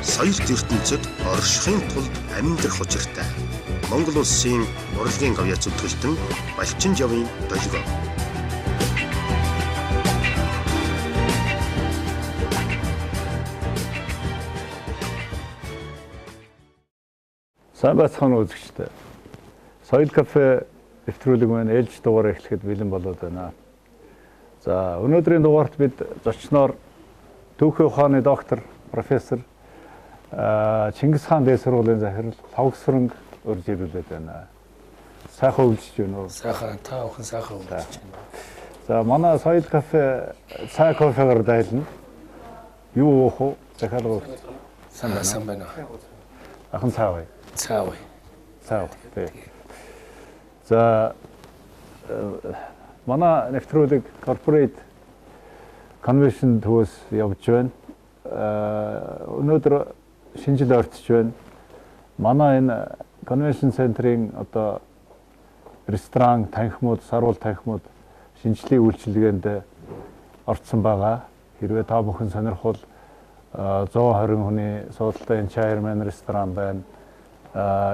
соёл ертөнцөд оршихын тулд амьдрах учиртай. Монгол улсын урлагийн авьяац өтгөлтөн Балчин жавын долгио. Сайн байцгаана үзэгчдээ. Соёл кафе нэвтрүүлэг маань ээлж дугаар эхлэхэд бэлэн болоод байна. За өнөөдрийн дугаарт бид зочноор Түүхийн ухааны доктор профессор Чингис хаан дээд сургуулийн захирал Лавгсран урьж ирүүлээд байна. Сайхан үйлчж байна уу? Сайхан та бүхэн сайхан үйлчж байна. За манай соёл кафе цай кофегаар дайлна. Юу уух вэ? Захиалга. Сайн байна. Ахын цай бай. Цай. Тий. За манай нэвтрүүлэг corporate convention төвөөс явж байна. Өнөөдөр шинжил ойртож байна. Манай энэ convention center-ийн одоо ресторан, танхимууд, саруул танхимууд шинжлэлийн үйлчилгээнд орцсон байгаа. Хэрвээ та бүхэн сонирхвол 120 хүний суудалтай энэ Chairman ресторан байна.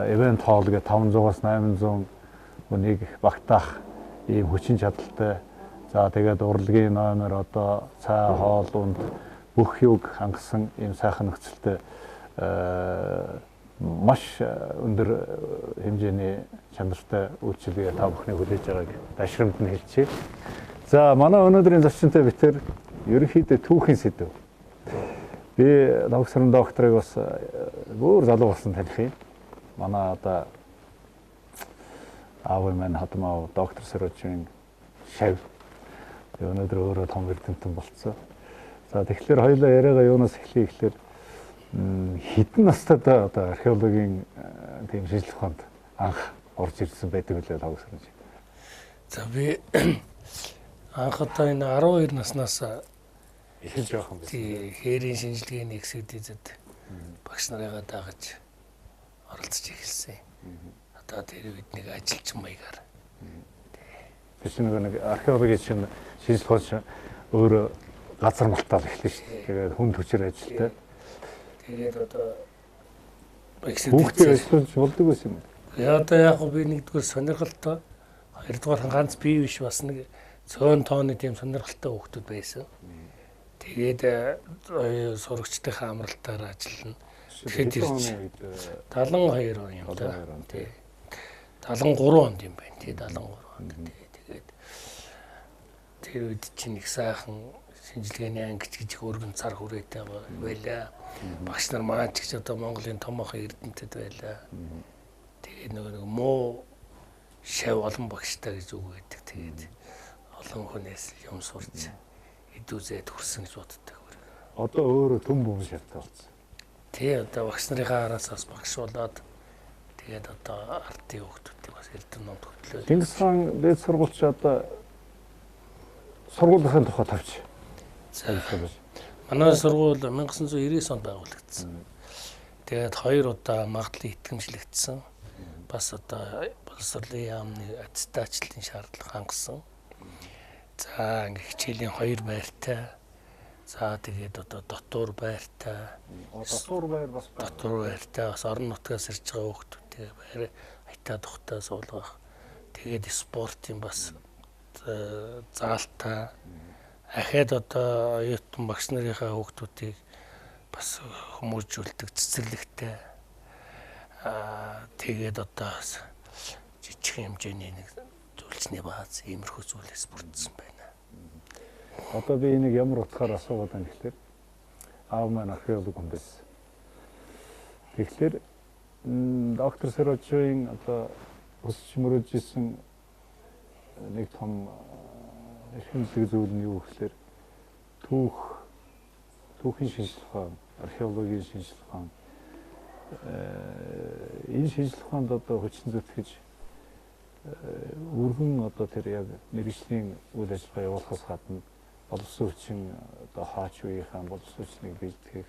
Event hall гэх 500-аас 800 хүнийг багтаах ийм хүчин чадалтай. За тэгээд урлагийн номер одоо цай, хоол, унд бүх юг хангасан ийм сайхан нөхцөлтэй маш өндөр хэмжээний чанартай үйлчилгээ та бүхний хүлээж байгааг дашрамд нь хэлчихье. За манай өнөөдрийн зочинтой битэр ерөнхийдөө түүхийн сэдв. Би Лавгсран докторыг бас бүр залуу болсон таних юм. Манай одоо аав маань хатмаа доктор Сэрожийн шав. Өнөөдөр өөрөө том эрдэмтэн болцсон. За тэгэхээр хоёулаа яриагаа юунаас эхлэе гэхээр хэдэн настайдаа одоо археологийн тийм шинжилгээ ухаанд анх орж ирсэн байдаг үлээ Лавгсран. За би анхудаа энэ 12 наснаас эхэлж байгаа юм байна. Тий, хээрийн шинжилгээний экспедицэд багш нарыгаа дагаж оролцож эхэлсэн. Одоо тэр үед нэг ажилчин маягаар. Тэс нэг археологийн шинжилгээ ухаан өөрөө газар малтаал эхлэв шүү дээ. Тэгээд хүн хүчээр ажилтай. Тэгээд одоо экспедицэд ажиллаж болдог байсан юм. Одоо яг би нэгдүгээр сонирхолтой, хоёрдугаар ганц бие биш бас нэг цөөн тооны тийм сонирхолтой хүүхдүүд байсан. Тэгээд сурагчдынхаа амралтаар ажиллана. Тэгэхэд 72 он юм да. Тий. 73 онд юм байна. Тий 73 онд. Тэгээд тэр үед чинь их сайхан шинжилгээний ангич гэж өргөн цар хүрээтэй байлаа. Багш нар маань ч гэж одоо Монголын томоохон эрдэмтэд байлаа. Тэгээд нэг муу шав олон багштай гэж үг гэдэг. Тэгээд олон хүнээс юм сурч идүүзээд хүрсэн гэж боддог. Одоо өөрөө төм бүм шаттай болсон. Тий, одоо багш нарынхаа араас бас багш болоод тэгээд одоо ардын хүүхдүүдийг бас эрдэм номд хөтлөө. Чингис хаан дээд сургуульч одоо сургуулийн тухай тавьж. За. Манай сургууль 1999 онд байгуулагдсан. Тэгээд 2 удаа магадлал итгэмжлэгдсэн. Бас одоо боловсролын яамны аттестачлалын шаардлага хангасан. За ингээ хичээлийн 2 байртай. За тэгээд одоо дотуур байртай. Дотуур байр бас дотуур байртай бас орон нутгаас ирж байгаа хүүхдүүдтэй байр хайтаа тухтай суулгах. Тэгээд спортын бас заалтай. Ахад одоо оюутан багш нарынхаа хүүхдүүдийг бас хүмүүжүүлдэг цэцэрлэгтэй. Тэгээд одоо жижиг хэмжээний нэг зүйлсний бааз иймэрхүү зүйлээс бүрдсэн байна. Одоо би энийг ямар утгаар асуугаад байна гэхээр аав маань археолог хүн байсан. Тэгэхээр доктор Сэрожийн одоо өсч мөрөж исэн нэг том шинжилгээ зүйл нь юу гэхээр түүхийн шинжилгээ ухаан, археологийн шинжилгээ ухаан энэ шинжилгээ ухаанд одоо хүчин зүтгэж өргөн одоо тэр яг мэргэжлийн үйл ажиллагаа явуулахаас гадна боловсон хүчин одоо хаач үеийнхэн боловсон хүчнийг бэлтгэх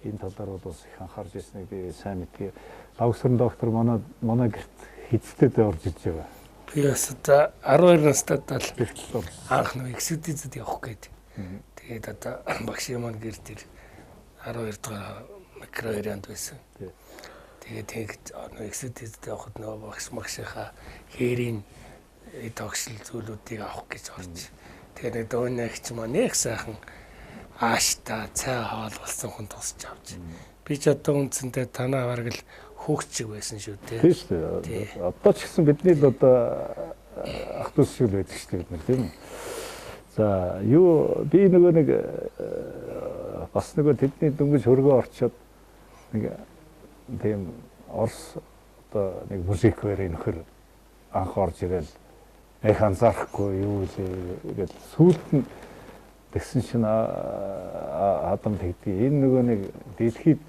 энэ талаар бол бас их анхаарч ирснийг би сайн мэдээ. Лавгсран доктор манай гэрт хэдтэд орж иж байгаа. Би бас одоо 12 настайд л анх нэг экспедицэд явах гээд. Тэгээд одоо багшийн маань гэр дээр 12 дахь микровариант байсан. Тий. Тэгээд тэгж эксэдэд явахад нөгөө багшийнхаа хээрийн тогшил зүйлүүдийг авах гэж орж. Тэгээд дөөнэгч маань их сайхан ааштай цай хоол болсон хүн тусч авч. Би ч одоо үндсэндээ танаа бараг л хүүхд шиг байсан шүү дээ. Тийм шүү дээ. Одоо ч гэсэн бидний л одоо ах дүүс шиг л байдаг шүү дээ бид нар тийм үү. За юу би нөгөө нэг бас нөгөө тэдний дөнгөж хөргөө орчоод нэг тийм Орос одоо нэг музикээр нөхөр анх орж ирэл их анзаарахгүй юу л сүүлд нь тэгсэн чинь Адам тэгдэг энэ нөгөө нэг дэлхийд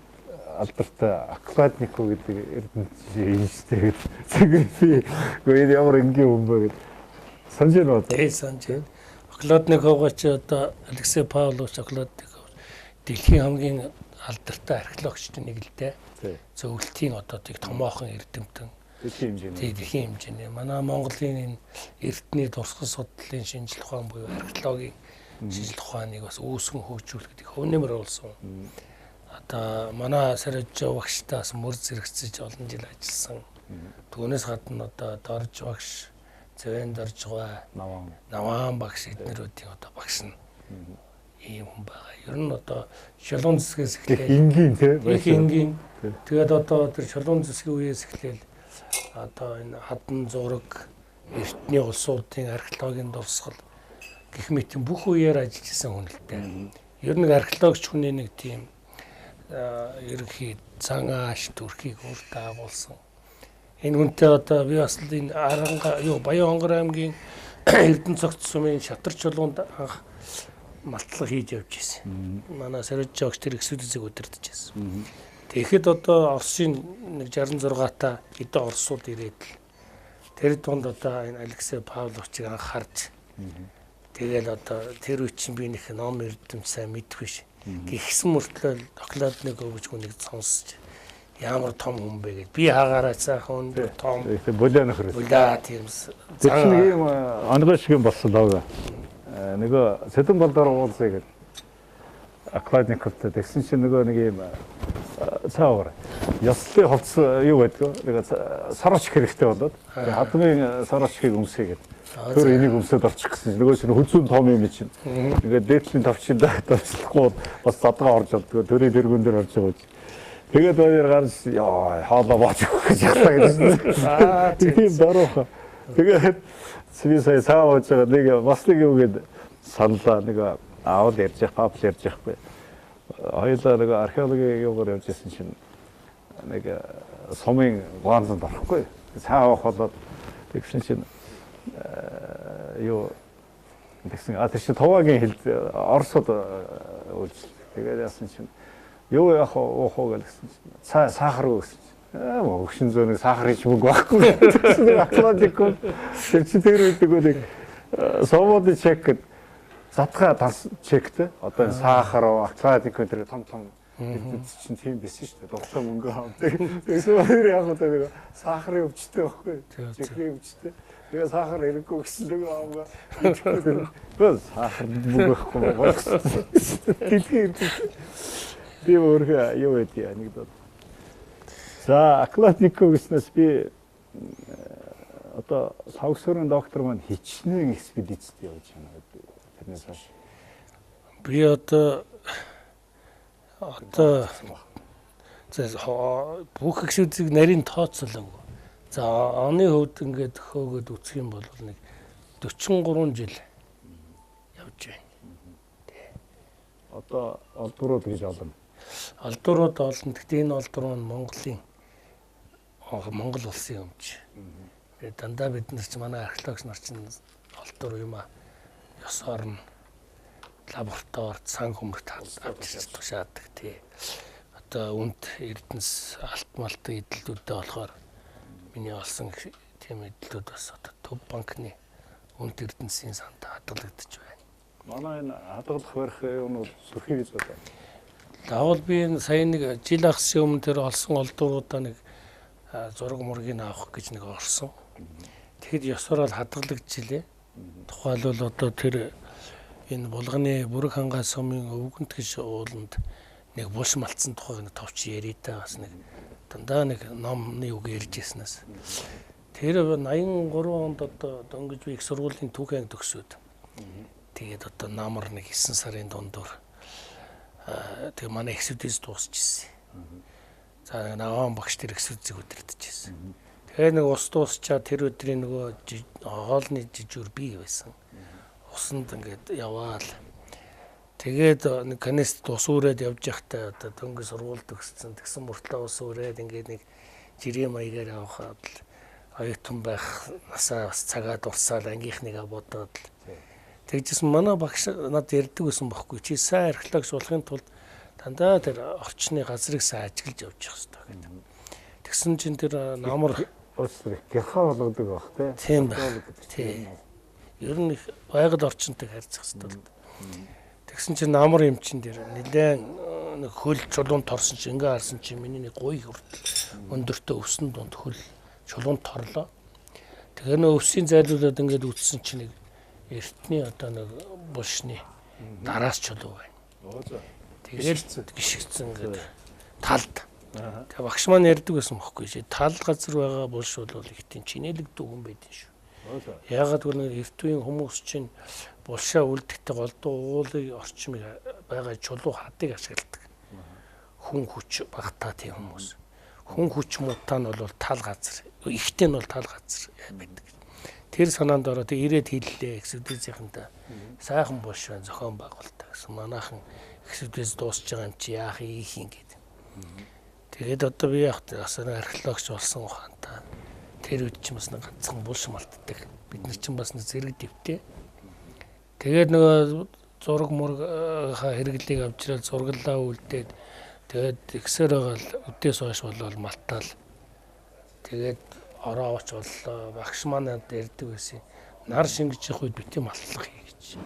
алдартай Акладников гэдэг эрдэнэ инженер тэгээд би ямар энгийн хүн бэ гэж санаж байна. Тийм санаж байна. Акладников ч одоо Алексей Павлович Акладников дэлхийн хамгийн алдартай археологчдын нэг л дээ. Зөвлөлтийн одоо тийг томоохон эрдэмтэн дэлхийн хэмжээний манай Монголын энэ эрдэнэ дурсгал судлалын шинжилгээ ухаан буюу археологийн шинжилгээ ухааныг бас үүсгэн хөгжүүлэх гэдэг хөвнөмөр болсон. Одоо манай Саржаа багштаас мөр зэрэгцэж олон жил ажилласан. Түүнээс гадна одоо Дорж багш, Зэвэн Доржгаа, Наваан багш эднэрүүдийн одоо багш нь ийм хүн байгаа. Ер нь одоо шалуун зэсгээс эхлээд энгийн тийм энгийн тэгээд одоо тэр шалуун зэсгийн үеэс эхлээл одоо энэ хадан зураг, эртний улсуудын археологийн дурсгал гэх мэт бүх үеэр ажиллаж исэн хүн л дээ. Ер нь археологч хүний нэг тийм ерөнхий цан ааш төрхийг үр дагуулсан. Энэ үнтэй одоо би бас л энэ Баян Хонгор аймгийн Эрдэнэ цогц сумын Шатар чулуунд анх малтлаг хийж явж ирсэн. Манай Саржаа огч тэр эксүдийг удирдах байсан. Тэгэхэд одоо Оросын нэг 66 та хэдэн орсууд ирээд л тэр дунд одоо энэ Алексей Павловичийг анх харж тэгэл одоо тэр үе чинь би нэг ном эрдэм сайн мэдгүй ш. Гихсэн мөртлөө Акладников гэж хүнийг сонсож ямар том хүн бэ гэж би хаагаараа цаахан хүн том булаа нөхөр. Булаа тийм тэр нэг юм онгой шиг юм болсон даа. Нөгөө Сэдэн болдоор уулзъя гэдэг Акладниковтай тэгсэн чинь нөгөө нэг юм цаавар ёслолын хувцас юу гэдэг нэг сараач хэрэгтэй болоод хадмын сараачхийг өмсөе гэдэг. Тэр энийг өмсөд орчих гэсэн. Нөгөө чинь хүзүүн том юм чинь. Ингээд дээдлийн тавчин давчлахгүй бас задгаа орж олдгоо төрийн тэргүүн дээр орж байгаа. Тэгээд баяр гарч яа хаалаа бооч гэж яхаа гэсэн. Тийм дарууха. Тэгээд би сая цаавж байгаа нэг бас нэг юу гэдэг саналаа нэг аавал ярьж явах, папл ярьж явахгүй. Хоёулаа нэг археологийн юугаар явж ирсэн чинь нэг сумын гуанзанд орохгүй. Цаавах болоод тэгсэн чинь юу тэгсэн тэр чинь товаагийн хэл Оросод үйлчлээ. Тэгээд яасан чинь юу яах уу гэсэн чинь сахар өгсөн. Өгшин зөөний сахарын ч мөнгө байхгүй. Тэгсэн Акладников тэр чинь тэр үйдэг нэг совоодын чек гэдэг задгаа тас чектэй. Одоо энэ сахар, Акладников тэр том чинь тийм байсан шүү дээ. Дуртай мөнгө авдаг. Тэгсэн хоёр яг одоо нэг сахарын өвчтэй байхгүй. Чекрийн өвчтэй. Тэгээ сахар хэрэггүй гэсэн нэг аавга. Бэл сахар мөнгө байхгүй болсон. Дэлхийн би өөрөө юу гэдэг анекдот. За Акладников гэснээс би одоо савгсөрийн доктор маань хичнээн экспедицэд явж байна гэдэг. Тэрнээс хойш би одоо бүх экспедицийг нарийн тооцоолоогүй. За оны хувьд ингээд хөөгөөд үсэх юм бол нэг 43 жил явж байна. Одоо олдурууд гэж олно. Олдурууд олно. Гэхдээ энэ олдур нь Монгол улсын өмч. Дандаа бид нар ч манай археологч нар чинь олдур юм а. Ёс орн, лаборатори, сан хөмөрт авчирч тушаадаг тий. Одоо үнд эрдэнэс алт малтын эдлүүдтэй болохоор миний олсон тийм эдлүүд бас одоо төв банкны үнд эрдэнэсийн санд хадгалагдаж байна. Манай энэ хадгалах барих юм бол сөрхий гэж байна. Заавал би энэ сая нэг жил ахсын өмнө тэр олсон олдуруудаа нэг зураг мургийг авах гэж нэг орсон. Тэгэхэд ёсоор л хадгалагдчихлээ. Тухайлбал одоо тэр энэ булганы Бүрэг хангаа сумын өвгөнт гэж ууланд нэг булшин малтсан тухайг нэг товч яриатай бас нэг дандаа нэг номны үг ярьж ирснээс. Тэр 83 онд одоо дөнгөж би их сургуулийн түүхэн анги төгсөөд. Тэгээд одоо намар нэг 9 сарын дундуур тэгээ манай эксүдээс дуусч ирсэн. За наваан багш тэр эксүдийг удирдах байсан. Тэгээ нэг ус дуусчаад тэр өдрийн нөгөө хоолны жижүүр би байсан. Усанд ингээд яваал. Тэгээд нэг канист ус үрээд явж байхдаа одоо дөнгөж сургууль төгссөн. Тэгсэн мөртлөө ус үрээд ингээд нэг жирийн маягаар явхаад оюутан байх насаа бас цагаа дурсаал ангийнхныгаа бодоод тэгжсэн манай багш надад ярьдаг байсан бохоггүй. Чи сайн археологч болохын тулд дандаа тэр орчны газрыг сайн ажиглаж явж явах хэрэгтэй гэдэг. Тэгсэн чинь тэр намар гэрхаа болгодог байх тийм байх. Тийм. Ер нь их байгаль орчинтой харьцах хэрэгтэй. Тэгсэн чинь намар юм чин дээр нэлээд нэг хөл чулуун торсон чинь ингээ харсан чинь миний нэг гуй хүртэл өндөртөө өвсөн дунд хөл чулуун торлоо. Тэгээ нөө өвсийн зайлуулаад ингээд үтсэн чинь нэг эртний одоо нэг булшны дараас чулуу байна. Тэгээд гიშгцэн ингээд талд. Тэгээ багш маань ярьдаг байсан бохоггүй чи тал газар байгаа булш бол их тийм чинэлэгдүү хүн байдэн шүү. Яагаад гэвэл эрт үеийн хүмүүс чинь булшаа үлдэхдээ голдуу уулын орчмыг байгаа чулуу хадыг ашигладаг. Хүн хүч багтаа тийм хүмүүс. Хүн хүч муудаа нь бол тал газар. Ихтэй нь бол тал газар байдаг. Тэр санаанд ороод ирээд хэллээ эксүдээсийнхэнтэй сайхан булш байна зохион байгуулалтаа гэсэн. Манайхан эксүдээс дуусч байгаа юм чи яах ийх юм гээд. Тэгээд одоо би яг асар археологч болсон ухаантай. Тэр үед ч бас нэг ганцхан булш малтдаг. Бид нар ч бас нэг зэрэг дэвтэй. Тэгээд нөгөө зураг мургийнхаа хэрэглийг авчираад зурглаа үлдээд тэгээд ихсээр байгаа өдөөс хойш болвол малтаал. Тэгээд ороо авч боллоо. Багш маань ярьдаг байсан. Нар шингэж явах үед бити малтлах хий гэж.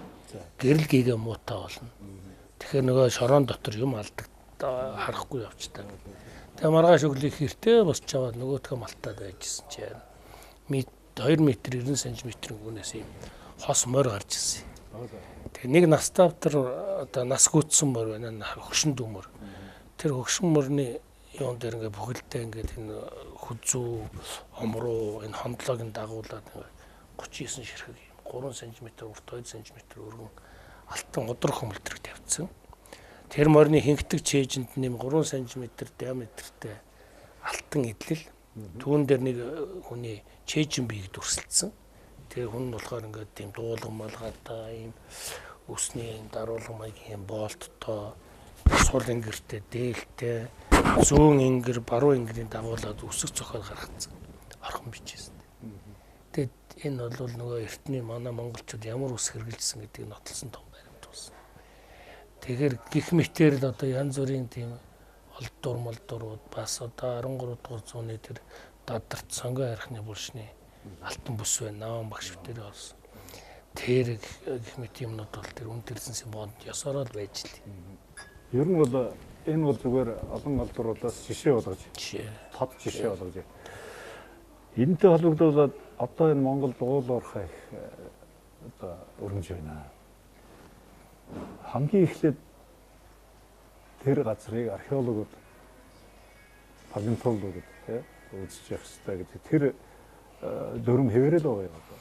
Гэрэл гээгээ муутаа болно. Тэгэхээр нөгөө шорон дотор юм алдаг харахгүй явчдаг. Тэгээ маргааш өглөө хэртэй босч аваад нөгөөдхөө малтаад байжсэн чинь 2 м 90 см гүнээс юм хос морь гарч ирсэн. Тэгээ нэг настаавтар одоо нас гүйтсэн морь байна. Хөгшин дүмөр. Тэр хөгшин морьны юун дээр ингээ бүхэлдээ ингээд энэ хүзүү омруу энэ хондлоогийн дагуулад 39 ширхэг 3 см урт 2 см өргөн алтан удар хөмөлдрөг тавьсан. Тэр морины хинхдэг чэйжэнд нэм 3 см диаметртэй алтан идэл түүн дээр нэг хүний чэйжэн биеийг дүрсэлсэн. Тэр хүн нь болохоор ингээд тийм дуулан малгайтай ийм өсний даруулган маягийн болттой сул ингэртэй дээлтэй зүүн ингэр баруун ингэрийн дагуулад өсөх цохол гаргацсан орхон бичсэн. Тэгээд энэ бол нөгөө эртний манай монголчууд ямар ус хэрэгжилсэн гэдгийг нотолсон том баримт болсон. Тэгэхээр гих мэтэр л одоо янз бүрийн тийм олддур молдурууд бас одоо 13 дугаар зууны тэр дадарт сонгой архины булшны алтан бүс байна. Наан багш бүтээр болсон. Тэр гих мэт юмнууд бол тэр үнэтерсэн символд ёсороо л байж л. Ер нь бол энэ бол зүгээр олон олдруулаас жишээ болгож тод жишээ болгож. Энэтэй холбогдуулаад одоо энэ Монгол уул уурхай одоо өрнөж байна. Хамгийн эхлээд тэр газрыг археологууд палеонтологууд үзэж явах хэрэгтэй гэдэг тэр дүрм хэвээрэл байгаа юм одоо.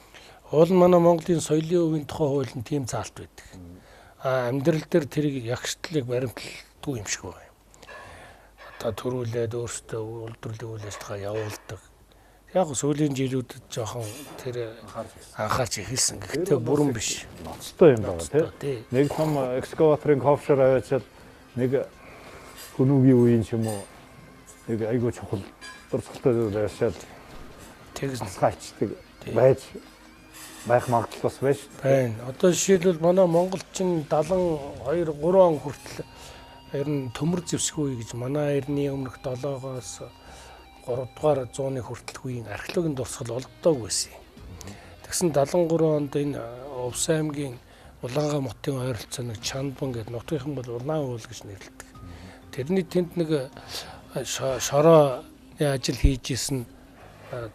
Уул нь манай Монголын соёлын өвийн тухай хууль нь тийм заалт байдаг. Амьдрал дээр тэрийг ягштлыг баримталдаггүй юм шиг байна. Одоо төрүүлээд өөртөө үйлдвэрлэлийн үйл ажиллагаа явуулдаг. Яг сүүлийн жилүүдэд жоохон тэр анхаарч эхэлсэн. Гэхдээ бүрэн биш. Ноцтой юм байна тийм. Нэг том экскаваторын ковшор аваачаад нэг хөнүүгийн үеийн ч юм уу нэг айгуу чухал дурсгалтай байшаад тэгс насгаачдаг байж байх магадлал бас байна шүү дээ. Байна. Одоо жишээлбэл манай монголчин 72 3 он хүртэл ер нь төмөр зэвсгүй гэж манай эртний өмнөх 7-оос 3 дугаар зууны хүртэл үеийн археологийн дурсгал олддог байсан. Тэгсэн 73 онд энэ Увс аймгийн Улаангаа мутын ойролцоо нэг Чанбан гэдэг нутгийнхан бол Улаан уул гэж нэрлэдэг. Тэрний тэнд нэг шороо ажил хийж исэн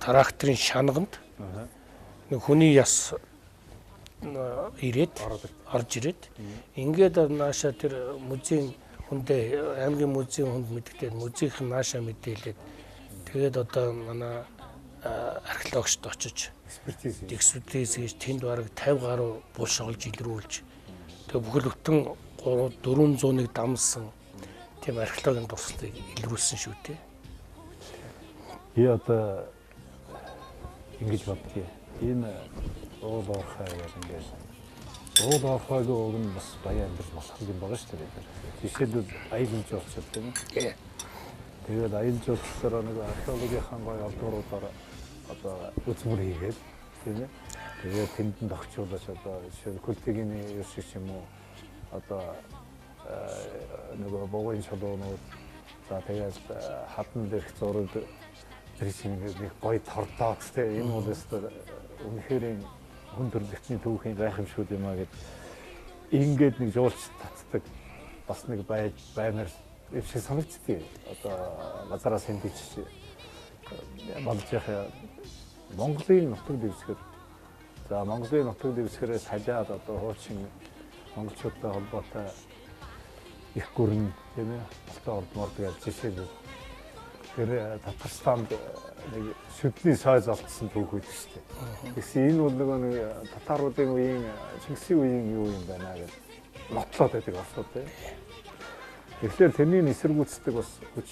тракторын шанганд нэг хүний яс ирээд орж ирээд ингээд наашаа тэр музейн хүндээ аймгийн музейн хүнд мэддэгдээд музейх нь наашаа мэдээлээд тэгээд одоо манай археологчд очиж экспертиз хийж тэнд бараг 50 гаруй булш олж илрүүлж тэгээд бүхэл бүтэн 400-ыг дамсан тийм археологийн дурсгалыг илрүүлсэн шүү дээ. Би одоо ингэж боддгийг энэ уул уурхай гэдэг ингээд уул уурхайг уг нь бас баян амьдрал болох юм байгаа шүү дээ. Жишээлбэл аялал жуулчлал тийм ээ. Тэгээд аялал жуулчлалаар нэг археологийн гоё албаруудаар одоо үзмэр хийгээд тийм ээ. Тэгээд тэнд тогтчулж одоо жишээл культигийн юу шиг юм уу одоо нэг богино шалуунууд за тэгээд хатан дээрх зураг нэг гоё тордоод тийм энэ бол өстой үнэхээр хүн төрөлхтний түүхийн гайхамшгүй юм аа гэд ингээд нэг жуулч татдаг бас нэг баймар их санагдтыг одоо газараас хэмдэж болж яхаа Монголын нутаг дэвсгэр за Монголын нутаг дэвсгэрээс халиад одоо хуучин монголчуудтай холбоотой их гүрэн тийм ээ алтай ордмор гэж жишээлбэл тэр Татарстанд нэг шүдний сойз олдсон түүх байдаг шүү дээ. Тэгсэн энэ бол нэг татаруудын үеийн Чингисийн үеийн юу юм байна гэж нотлоод байдаг асуу тийм. Тэгэхээр тэрний эсэргүүцдэг бас хүч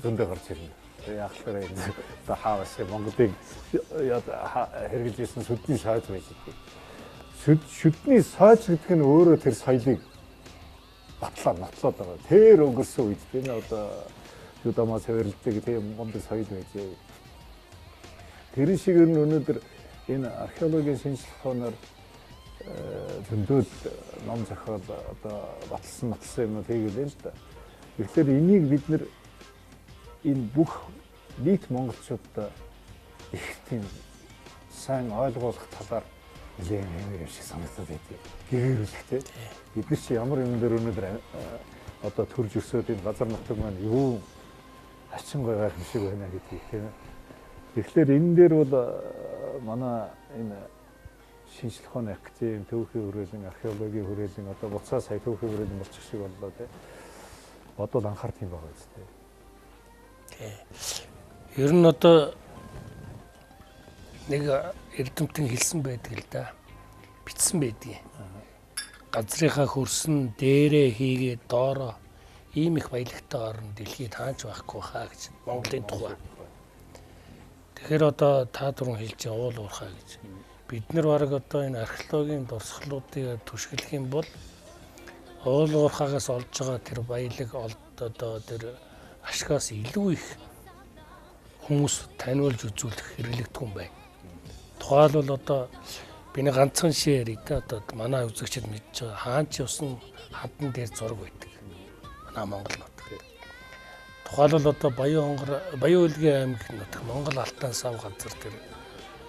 зөндөө гарч ирнэ. Яг л энэ одоо хаавас Монголыг хэрэгжилж ирсэн шүдний сойз байж байгаа. Шүдний сойз гэдэг нь өөрөө тэр соёлыг батлаад нотлоод байгаа. Тэр өнгөрсөн үед тийм одоо юудамаас хөвөрлөдөг тийм гомдол соёл байжээ. Тэрэн шигээр нь өнөөдөр энэ археологийн шинжилгээ хоноор зөндөөд ном зохиол одоо баталсан юмнууд хийгээл л да. Тэгэхээр энийг бид нэр энэ бүх нийт монголчуудаа их тийм сайн ойлгох талаар нэлээд нэмэр шиг санагдаад байдаг. Гэрүүлэхтэй. Бид нар чи ямар юм дээр өнөөдөр одоо төрж өсөөд энэ газар нутаг маань юу ачин гой гайхамшиг байна гэдгийг тийм ээ. Тэгэхээр энэ дээр бол манай энэ шинжлэх ухааны академи төвхийн хүрээлэн археологийн хүрээлэн одоо буцаа сая төвхийн хүрээлэн болчих шиг боллоо тийм. Бодвол анхаард юм байгаа үстэй. Ер нь одоо нэг эрдэмтэн хэлсэн байдаг л да. Бичсэн байдгийг. Газрынхаа хөрсөн дээрээ хийгээд доороо ийм их баялагтай орн дэлхийд хаач байхгүй хаа гэж Монголын тухай. Тэгэхээр одоо та түрүүн хэлж байгаа уул уурхай гэж. Бид нар бараг одоо энэ археологийн дурсгалуудыг түшгэлэх юм бол уул уурхайгаас олж байгаа тэр баялаг одоо тэр ашгаас илүү их хүмүүс таниулж үзүүлэх хэрэглэгдэх юм байна. Тухайлбал одоо би нэг ганцхан ширээ да одоо манай үзэгчид мэдж байгаа хаанч усан хадан дээр зураг байдаг. Манай Монгол нутаг. Тухайлбал одоо Баян Улгийн аймаг нутаг Монгол Алтан сав газар дээр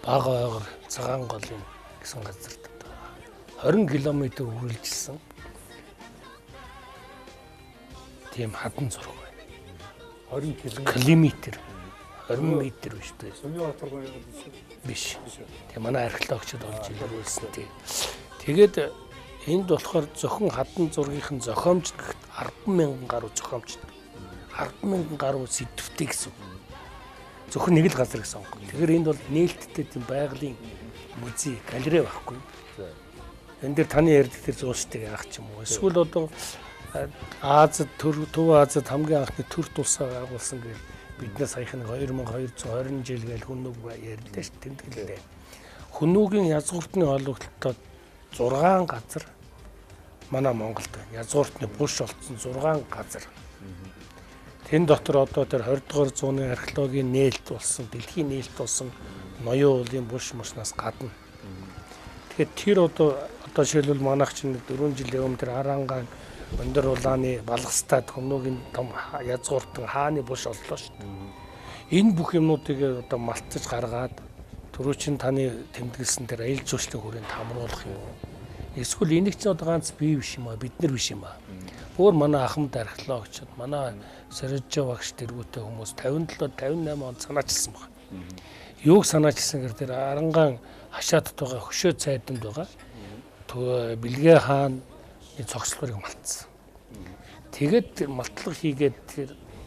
Бага ойгор Цагаан голын гэсэн газар дээр 20 км үргэлжилсэн тийм хадан зураг байна. 20 км 20 метр биш үү? Сүмийн хатар биш. Тэгээ манай археологчид олж илрүүлсэн тийм. Тэгээд энд болохоор зөвхөн хадан зургийнхэн зохиомж гэхэд 10,000 гаруй зохиомж 10,000 гаруй сэдвтэй гэсэн. Зөвхөн нэг л газар гэсэн үг. Тэгэхээр энд бол нээлттэй тийм байгалийн музей, галерей байхгүй. Энэ дээр таны ярьдаг тэр зурштай яах ч юм уу. Эсвэл одоо Азад Төв Азад хамгийн анхны төр тулсаа байгуулсан гэх бид нар саяхан 2220 жил гээл хүннүг ярьлаа ш тэмдэглэлээ. Хүннүгийн язгууртны холбогдлолтой 6 газар манай Монголд байна. Язгууртны буш олдсон 6 газар. Тэн дотор одоо тэр 20 дугаар зууны археологийн нээлт болсон, дэлхийн нээлт болсон ноён уулын буш муснаас гадна. Тэгэхээр тэр одоо жишээлбэл манайх чинь 4 жилийн өмнө тэр Арангаан өндөр улааны балгастад хүннүгийн том язгууртан хааны буш оллоо шүү дээ. Энэ бүх юмнуудыг одоо малтаж гаргаад түрүү чин таны тэмдэглэсэн тэр аялал жуулчлалын хүрээнд хамруулах юм. Эсвэл энийг ч одоо ганц бие биш юм аа, бид нар биш юм аа. Өөр манай ахмад археологчид, манай Соржо багш тэргүүтэй хүмүүс 57 58 онд санаачилсан байна. Юуг санаачилсан гэхээр тэр Арангаан хашаатд байгаа хөшөө цайданд байгаа. Бэлгээ хаан цогцлогыг малтсан. Тэгээд малтлаг хийгээд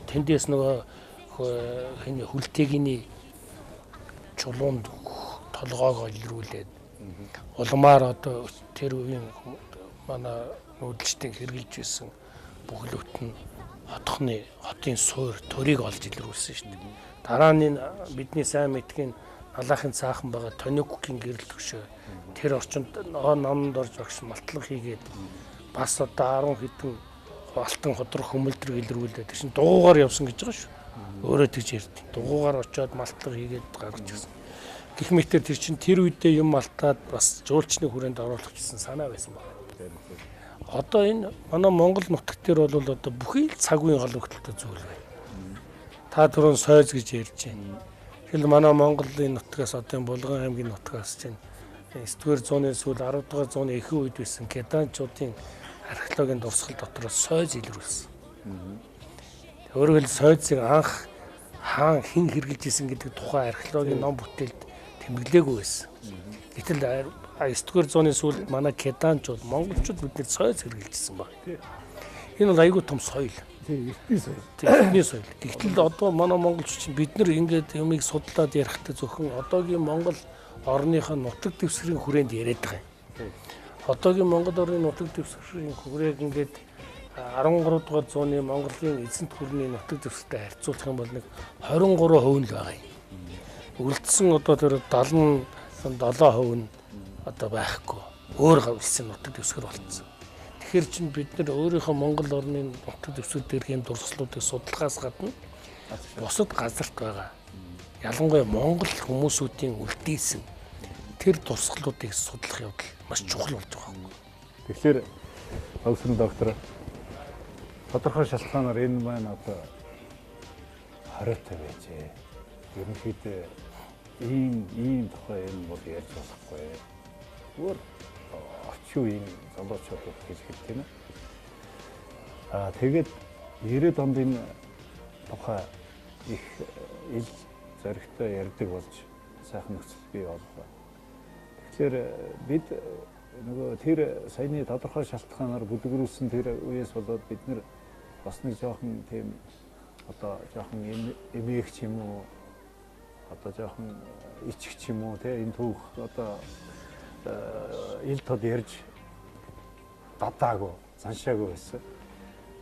тэндээс нөгөө хин хүлтээгний чулуунд толгоог илрүүлээд улмаар одоо тэр үеийн манай нүүдэлчдийн хэрглэж байсан бүхлөт нь хотын суур төрийг олж илрүүлсэн шүү дээ. Дараа нь бидний сайн мэдхийн налахын цаахан байгаа Тонекукийн гэрэл төгшөө тэр орчинд номонд орж багш малтлаг хийгээд бас одоо 10 хэдэн алтан ходрох хүмүлдрэг илрүүлээд тэр чинь дугуугаар явсан гэж байгаа шүү. Өөрөө тэгж ярьд. Дугуугаар очиод малтлаг хийгээд гаргаж ирсэн. Гэх мэтэр тэр чинь тэр үедээ юм малтаад бас жуулчны хүрээнд оруулах гэсэн санаа байсан байна. Одоо энэ манай Монгол нутагт төр бол одоо бүхий л цаг үеийн гол хөлтөй зүйл байна. Та түрүүн сойз гэж ярьж байна. Тэгэл манай Монголын нутгаас одоо Булган аймгийн нутгаас чинь 9-р зууны сүүл 10-р зууны ихэнх үед байсан Кеданчуудын археологийн дурсгал дотроос сойз илрүүлсэн. Өөрөөр хэлбэл сойзыг анх хаан хэн хэрглэж исэн гэдэг тухай археологийн ном бүтээлд тэмдэглээгүй байсан. Гэтэл 9-р зууны сүүлд манай Кеданчууд, монголчууд бидний сойз хэрглэжсэн баг. Энэ бол айгүй том соёл. Эртний соёл. Гэтэл одоо манай монголчууд бид нар ингээд юмыг судлаад ярихтай зөвхөн одоогийн Монгол орныхоо нутаг дэвсгэрийн хүрээнд яриад байгаа юм. Одоогийн Монгол орны нутаг дэвсгэрийн хүрээг ингээд 13 дугаар зууны Монголын эзэнт гүрний нутаг дэвсгэртэй харьцуулах юм бол нэг 23% л байгаа юм. Үлдсэн одоо тэр 77% нь одоо байхгүй. Өөр гавьсан нутаг дэвсгэр болцсон. Тэгэхээр чинь бид нар өөрийнхөө Монгол орны нутаг дэвсгэр дээрх юм дурслуудыг судлахаас гадна бусад газарт байгаа. Ялангуяа Монгол хүмүүсүүдийн үлдээсэн тэр дурсгалуудыг судлах явдал маш чухал болж байгаа юм. Тэгэхээр өгсөн доктор тодорхой шалтгаанаар энэ маань одоо хариутай байжээ. Ерөнхийдөө ийм тухай юм бол ярьж болохгүй. Өөр орчин үеийн залуучуудад хэлэхэд тийм ээ. Тэгээд 90-ад онд энэ тухай их ил зоригтой ярьдаг болж сайхан нөхцөл бий боллоо. Тэгэхээр бид нөгөө тэр саяны тодорхой шалтгаанаар бүлгэрүүлсэн тэр үеэс болоод бид нэр бас нэг жоохон тийм одоо жоохон эмээгч юм уу одоо жоохон ичгч юм уу те энэ түүх одоо ил тод ярьж дадаагүй заншаагүй байсан.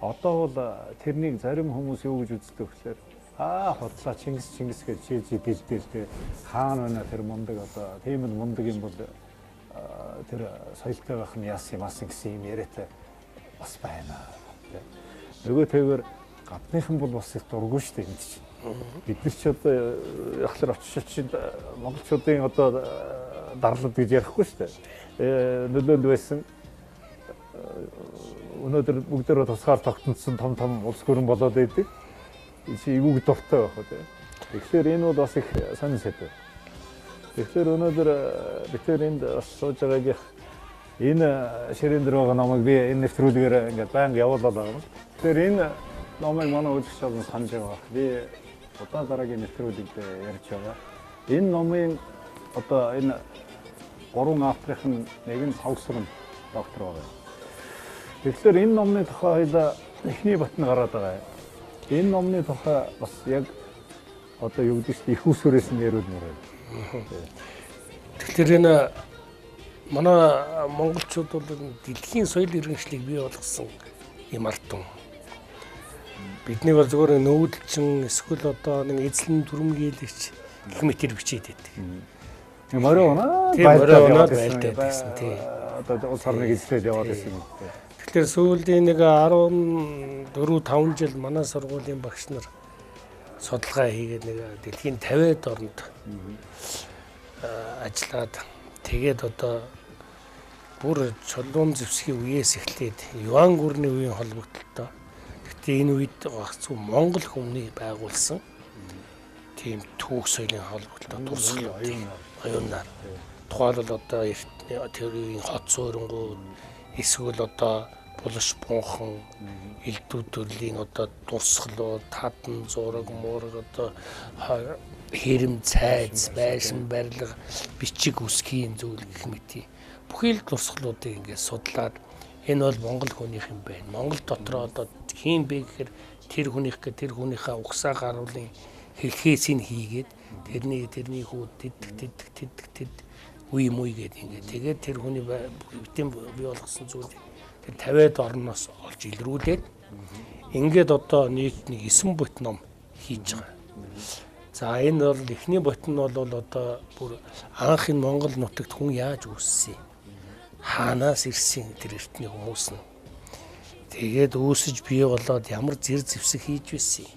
Одоо бол тэрнийг зарим хүмүүс юу гэж үздэг вэхээр хотлаа Чингис гэж чийж дэлдэл те хаан байна тэр мундаг одоо тийм л мундаг юм бол тэр соёлтой байх нь яасан гэсэн юм яриатай бас байна. Нөгөө тэгвэр гадныхан бол бас их дургүй шүү дээ энэ чинь. Бид нар ч одоо яхалаар очиж монголчуудын одоо дарлал гэж ярихгүй шүү дээ. Нөлөөнд байсан өнөөдөр бүгдөө тусгаар тогтнодсон том улс гүрэн болоод байдаг. Чи эвгүй дуртай байх үү. Тэгэхээр энэ бол бас их сонир сэдв. Тэгэхээр өнөөдөр бид энд бас сууж байгаагийн энэ ширээн дээр байгаа номыг би энэ нэвтрүүлгээр ингээд байнга явуулаад байгаа. Тэгэхээр энэ номыг манай үзэгч олон санаж байгаа. Би удаа дараагийн нэвтрүүлэгт ярьж байгаа. Энэ номын одоо энэ гурван авторын нэг нь Савгсрын доктор байгаа. Тэгэхээр энэ номны тухай эхний батн гараад байгаа. Энэ номны тухай бас яг одоо юу гэдэг чинь их усүрээс нь яриулмаар байна. Тэгэхээр энэ манай монголчууд бол дэлхийн соёл иргэншлийг бий болгосон юм алтан. Бидний бол зөвхөн нүүдэлчин эсвэл одоо нэг эзлэн дүрмгийлэгч гэх мэтэр бичээд байдаг. Морой байлдаад байсан тий. Одоо улс орныг эзлээд яваад байсан юм. Тэгэхээр сүүлийн нэг 14-5 жил манай сургуулийн багш нар судалгаа хийгээд нэг дэлхийн 50-аад орнд ажиллаад тэгээд одоо бүр чулуун зэвсгийн үеэс эхлээд Юан гүрний үеийн холбогдлолтой. Гэхдээ энэ үед багц Монгол хүмүүний байгуулсан тийм түүх соёлын холбогдлолтой дурсгал оюунаар тухайлбал одоо тэр үеийн хот суурингууд эсвэл одоо булш бунхан элдвүүд төрлийн одоо дурсгалууд тадан зураг муураг одоо хэрэм цайз байшин барилга бичиг үсгийн зүйл гэх мэт бүхий л дурсгалуудыг ингээд судлаад Энэ бол Монгол хүнийх юм байна. Монгол дотроо одоо хин бэ гэхээр тэр хүнийх гэ тэр хүнийхээ угсаа гаруулын хэлхээсийг хийгээд тэрний хүү тэд үе мүй гэдэг ингээд тэгээд тэр хүний битэн бий болгосон зүйл тэр 50-аад орноос олж илрүүлээд ингээд одоо нийт нэг 9 бот ном хийж байгаа. За энэ бол эхний бот нь бол одоо бүр анхын Монгол нутагт хүн яаж үүссэн, хаанаас ирсэн тэр эртний хүмүүс нь тэгээд үүсэж бий болоод ямар зэр зэвсэг хийж байсан.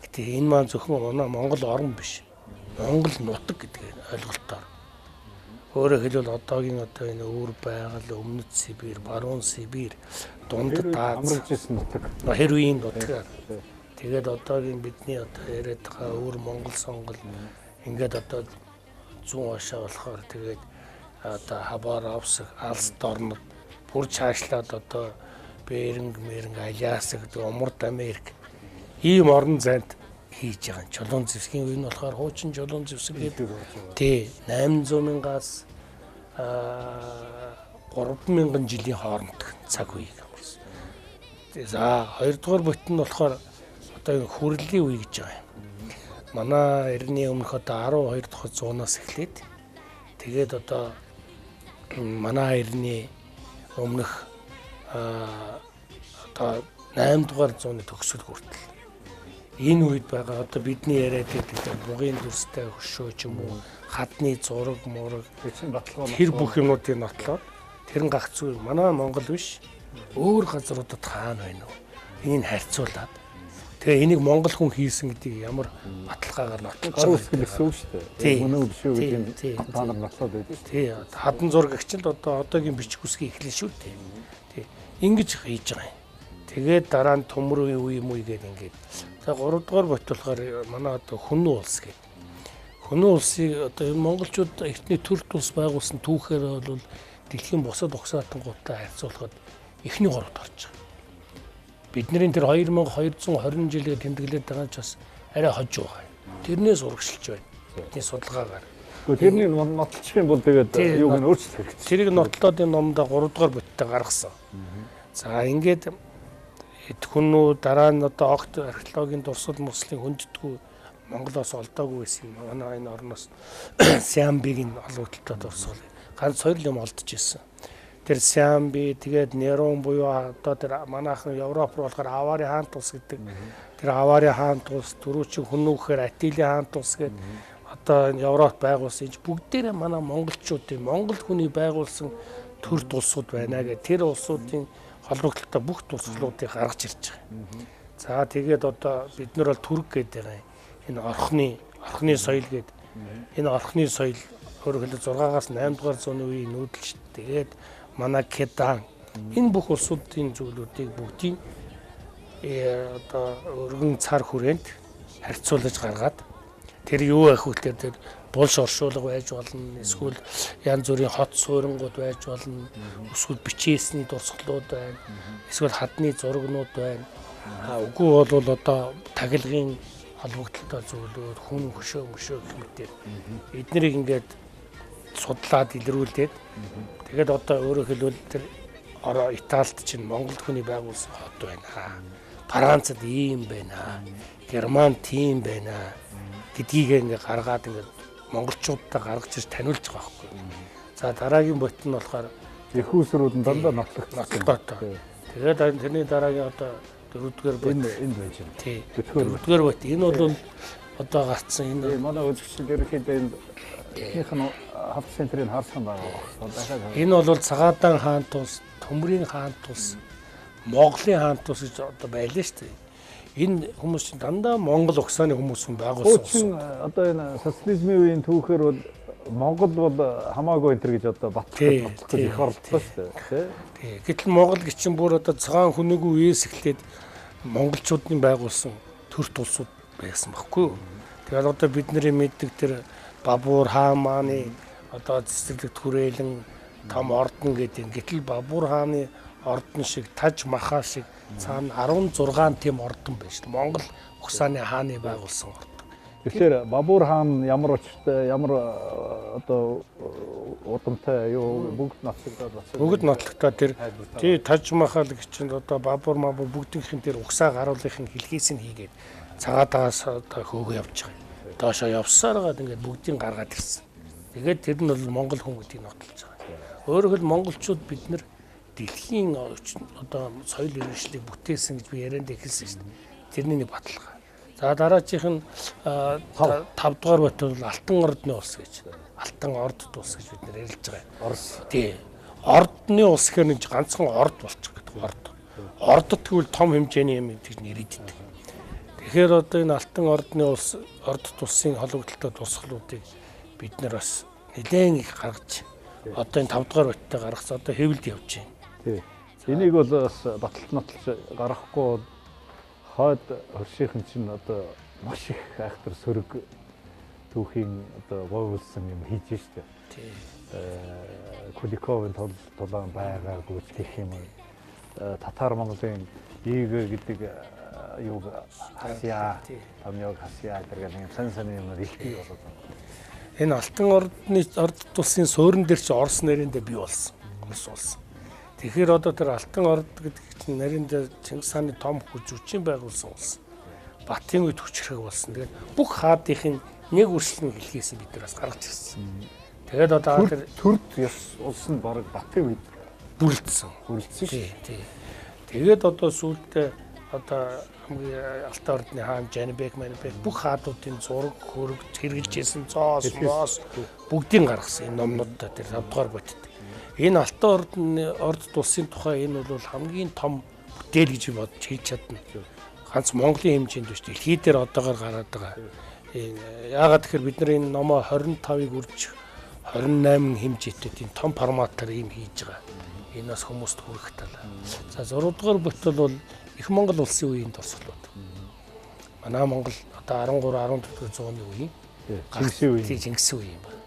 Гэтэ энэ маань зөвхөн Монгол орн биш. Монгол нутаг гэдэг ойлголтоор. Өөрөөр хэлбэл одоогийн энэ өвөр байгаль, өмнөд Сибирь, баруун Сибирь, дунд амрагдсан нутаг. Хэрвийн нутгаар. Тэгээд одоогийн бидний одоо яриад байгаа өвөр Монгол сонгол ингээд одоо зүүн хашаа болохоор тэгээд одоо Хабар Авсаг, Алс дорнод бүр цаашлаад одоо Беринг, Аляск, Умард Америк ийм орон зайд хийж байгаа. Чулуун зэвсгийн үе нь болохоор хуучин чулуун зэвсэг гэдэг. Тий, 800 мянгаас 3000 жилийн хооронд цаг үеийг амарсан. За хоёрдугаар бот нь болохоор одоо хүрлийн үе гэж байгаа юм. Манай эртний өмнөх одоо 12 дахь зуунаас эхлээд тэгээд одоо манай эртний өмнөх одоо 8 дугаар зууны төгсгөл хүртэл энэ үед байгаа одоо бидний яриад байдаг бугын дүрстэй хөшөө ч юм уу хадны зураг мураг тэр бүх юмнуудыг нотлоод тэрэн гагцгүй манай Монгол биш өөр газруудад хаана байна вэ? Энийг харьцуулаад тэгээ энийг монгол хүн хийсэн гэдгийг ямар баталгаагаар нотлож байгаа гэсэн үг шүү дээ. Мөнөө биш үү гэдэг нь та нар нотлоод байдаг. Тий, хадан зурагч л одоогийн бичих үсгийн эхлэн шүү дээ. Тий. Ингэж хийж байгаа юм. Тэгээд дараа нь төмрийн үе юм уу гэдэг ингээд. За 3 дугаар бот болохоор манай одоо Хүннү улс гэдэг. Хүннү улсыг одоо монголчууд эртний төрөлт улс байгуулсан түүхээр бол дэлхийн бусад угсаатангуудтай харьцуулахад эхний 3-т орж байгаа. Бидний тэр 2220 жилээр тэмдэглээд байгаа ч бас арай хожуу байгаа. Тэрнээс урагшилж байна. Бидний судалгаагаар. Тэрний нотлох юм бол тэгээд юуг нь өөрчлөх хэрэгтэй. Тэрийг нотлоод энэ номдоо 3 дугаар боттой гаргасан. За ингээд Хүннү дараа нь одоо огт археологийн дурсгал мөслийн хүндэтгүү Монголоос олдоогүй байсан манай энэ орноос Сиамбигийн олгогдолтой дурсгал ганц 2 юм олдож ирсэн. Тэр Сиамби тэгээд Нерон буюу одоо тэр манайхан Европ руу болохоор Авари хаант улс гэдэг. Тэр Авари хаант улс дөрөвчин Хүннү гэхээр Атили хаант улс гэдэг одоо Европ байгуулсан энэ бүгдээрээ манай монголчуудын Монгол хүний байгуулсан төрөлт улсууд байна гэх тэр улсуудын холбогдлолтой бүх тусгалуудыг гаргаж ирж байгаа. За тэгээд одоо бид нар бол Түрк гэдэг байгаа. Энэ орхны соёл гэдэг. Энэ орхны соёл өөрөөр хэлбэл 6-аас 8 дугаар зууны үеийн нүүдэлч. Тэгээд манай Кедан энэ бүх улсуудын зүйлүүдийг бүгдийг одоо өргөн цар хүрээнд харьцуулж гаргаад тэр юу ах вэ тэр булш оршуулга байж болно, эсвэл янз бүрийн хот суурингууд байж болно, эсвэл бичээсний дурсгалууд байна, эсвэл хадны зурагнууд байна. Үгүй бол одоо тагилгын холбогдлолтой зүйлүүд, хүн хөшөө гэх мэтээр эднийг ингээд судлаад илрүүлээд тэгээд одоо өөрөөр хэлбэл тэр Италид чинь Монгол хүний байгуулсан хот байна. Францад ийм байна. Германд тийм байна гэдгийг ингээд гаргаад ингээд монголчуудтай гаргаж ирж таниулж байгаа байхгүй. За дараагийн бот нь болохоор их усрууд нь дандаа нотлогдсон. Тэгээд тэрний дараагийн одоо 4-р бот энд байж байна. Тий. 4-р бот. Энэ бол одоо гарцсан энэ манай үзэгчид ерөнхийдөө энэ ихэнх нь хавц центрийг харсан байгаа. Энэ бол Цагаадаан хаант улс, Төмрийн хаант улс, Монголын хаант улс гэж одоо байлаа шүү дээ. Энэ хүмүүс чинь дандаа Монгол угсааны хүмүүс хүн байгуулсан. Одоо энэ социализмын үеийн түүхээр бол Монгол бол хамаагүй энэ гэж одоо батлах гэж их оролцсон шүү дээ. Тий. Гэтэл Монгол гिचэн бүр одоо цагаан хүнээгүй үеэс эхлээд монголчуудын байгуулсан төрөлт улсууд байсан байхгүй юу? Тэгээд одоо бидний мэддэг тэр Бабур хаан мааны одоо цэцэрлэгт хүрээлэн том ордон гэдэг. Гэтэл Бабур хааны ордон шиг Таж Маха шиг цаана 16 тийм ордон байж. Монгол угсааны хааны байгуулсан ордон. Тэгэхээр Бабур хаан ямар учиртай, ямар одоо удамтай юу бүгд нотлогдоод бацаа. Бүгд нотлогдоод тэр тий Таж Махал гिचэнд одоо Бабур бүгдийнхэн тэр угсаа гаруулгын хэлхээс нь хийгээд цагаатаас одоо хөөгөө явж байгаа. Доошоо явсаар гад ингээд бүгдийг гаргаад ирсэн. Тэгээд тэр нь бол Монгол хүн гэдгийг нотолж байгаа. Өөрөөр хэл монголчууд бид нар дэлхийн одоо соёл иргэншлийг бүтээсэн гэж би ярианд эхэлсэн шүү дээ. Тэрний нэг баталгаа. За дараачих нь 5 дугаар бот бол Алтан ордны улс гэж. Алтан ордд улс гэж бид нэр ярьж байгаа. Орос. Тий. Ордны улс гэхээр нэг ганцхан орд болчих гэдэг орд. Ордод тэгвэл том хэмжээний юм гэж нэрийддэг. Тэгэхээр одоо энэ Алтан ордны улс, ордд улсын холбогдлолтой тусгалуудыг бид нар бас нэлээд их гаргаж одоо энэ 5 дугаар боттойг гаргаж одоо хэвлэлд явж байна. Тий. Энийг бол бас баталт нотолж гаргахгүй хойд хөршийнхэн чинь одоо маш их айхтар сөрөг түүхийн одоо гоовлсон юм хийж штэ. Тий. Куликовын тулаан байгаагүй гэх юм. Татар Монголын ийгэ гэдэг юуг хасяа, тамёг хасяа гэдэг нэг сан юм ихтэй болоод байна. Энэ Алтан ордны орд тусын суурин дээр чи Орос нэрэндээ бий болсон. Орос болсон. Тэгэхээр одоо тэр Алтан орд гэдэг чинь нэрэндээ Чингис хааны том хүчрүүчийн байгуулсан улс. Батын үед хүчрэх болсон. Тэгээд бүх хаадынхын нэг үрсэлний хэлхээс бид нар бас гаргаж ирсэн. Тэгээд одоо тэр төрд ёс улс нь баг Батын үед бүрэлдсэн шүү. Тий. Тэгээд одоо сүүлдээ одоо хамгийн Алтан ордны хаан Жанибек, Манибек бүх хаадуудын зураг, хөрөг хэрэгжилжсэн цоос, моос бүгдийг гаргасан энэ номнуудаа тэр 5 дугаар бодит. Энэ Алтан ордны орд улсын тухай энэ бол хамгийн том бүтээл гэж бодож хийж чадна. Ганц Монголын хэмжээнд биш дэлхий дээр одоогоор гараад байгаа. Яагаад тэгэхээр бид нар энэ номоо 25-ыг үрж 28 хэмжээтэй тийм том форматаар ийм хийж байгаа. Энэ бас хүмүүст хүрэх талаа. За 6 дугаар бот бол Их Монгол улсын үеийн дурсгалууд. Манай Монгол одоо 13 14 зууны үеийн Чингисийн үе юм байна.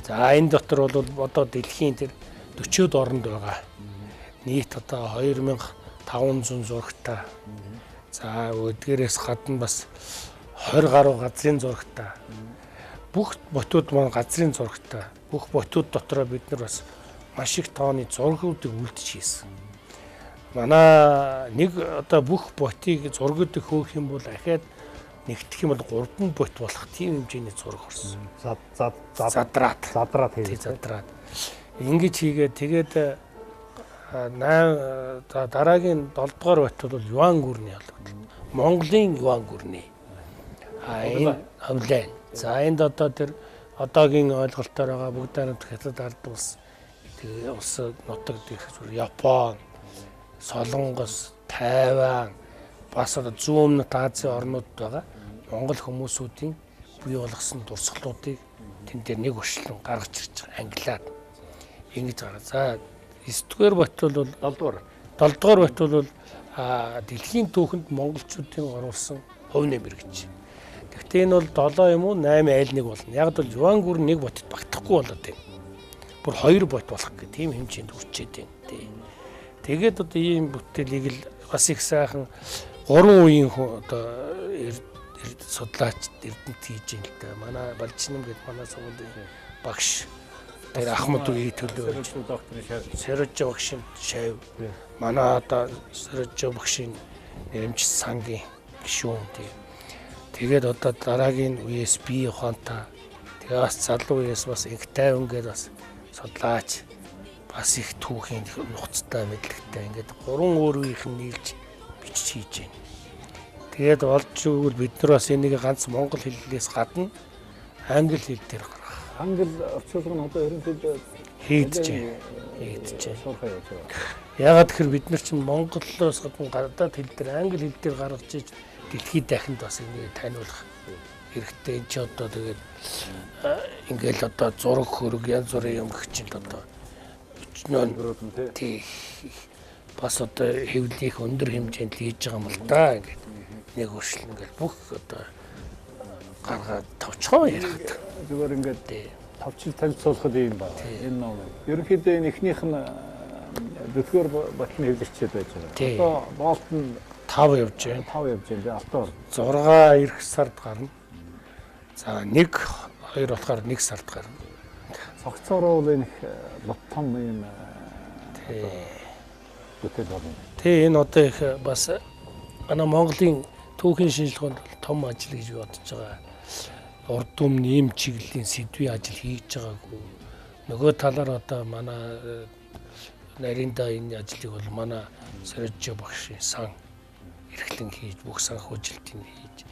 За энэ дотор бол одоо дэлхийн тэр 40-од оронд байгаа. Нийт одоо 2500 зурагтай. За өдгээрээс гадна бас 20 гаруй газрын зурагтай. Бүх ботууд маань газрын зурагтай. Бүх ботууд дотроо бид нар бас маш их тооны зургуудыг үлдэж хийсэн. Манай нэг одоо бүх ботыг зургуудыг хөөх юм бол ахаад нэгтгэх юм бол 3 бот болох тийм хэмжээний зураг орсон. Задраад хийх. Задраад. Ингэж хийгээд тэгээд дараагийн 7 дугаар бот бол Юан гүрний холбогдол. Монголын Юан гүрний. Энэ хавлаа. За энд одоо тэр одоогийн ойлголтоор байгаа бүгд хятад ард улс тэгээ улс нутаг гэх Япон, Солонгос, Тайван бас одоо зүүн өмнөд Азийн орнууд байгаа. Монгол хүмүүсүүдийн бий болгосон дурсгалуудыг тэн дээр нэг өршлөн гаргаж ирж байгаа. Англиад ингэж гараа. За 9-р бот бол 7-р бот бол дэлхийн түүхэнд монголчуудын оруулсан хувь нэмэр гэж. Гэхдээ энэ бол 7 юм уу 8 айл нэг болно. Яг бол Юан гүр нэг ботод багтахгүй болоод байна. Бүр 2 бот болох гэх тийм хэмжээнд хүрчээд байна. Тэгээд одоо ийм бүтээлийг л бас их сайхан 3 үеийн одоо судлаач эрдэмт хийж юм л да. Манай Балжинам гэдэг манай сургуулийн багш тэр Ахмад үеийн төлөө Сэрэж багшийн шав. Манай одоо Сэрэж багшийн нэрмж сангийн гишүүн тийм. Тэгээд одоо дараагийн үеэс би ухаантай. Тэгээд бас залуу үеэс бас их тайван гээд бас судлаач бас их түүхийн нухацтай мэдлэгтэй ингээд 3 өөр үеийнхэн нийлж бичиж хийж байна. Тэгээд болж өгвөл бид нар бас энийг ганц монгол хэллээс гадна англи хэл дээр гаргах. Англи орчуулга нь одоо ерөнхийдөө хийдэж байна. Яагаад тэгэхээр бид нар чинь монголоос гадна гадаад хэл дээр англи хэл дээр гаргаж иж дэлхийд дахинд бас энийг таниулах хэрэгтэй. Энд чи одоо тэгээд ингээл одоо зураг хөрөг янз бүрийн юм гэх чинь одоо тий бас одоо хэвлэх өндөр хэмжээнд хийж байгаа юм л да. Ингээд нэг өршил ингээл бүх одоо гаргаад товчхоо яриад. Зүгээр ингээд товчил танилцуулахад юм байна. Энэ ном. Ерөнхийдөө энэ эхнийх нь дөрөвдүгээр батлын хэвлэгчээд байж байгаа. Одоо боолт нь 5 явж байна. 5 явж байна. Алтан 6 эх сард гарна. За 1 2 болохоор 1 сард гарна. Цогцоороо бол энэ их том юм бүтээл болно. Тэ энэ одоо их бас манай Монголын түүхийн шинжилгээнд бол том ажил гэж бодож байгаа. Урд түмний эм чиглэлийн сэдвийн ажил хийж байгаагүй. Нөгөө талаар одоо манай нарийнда энэ ажлыг бол манай Сорожжо багшийн сан эрхлэн хийж бүх санхүүжилтийг хийж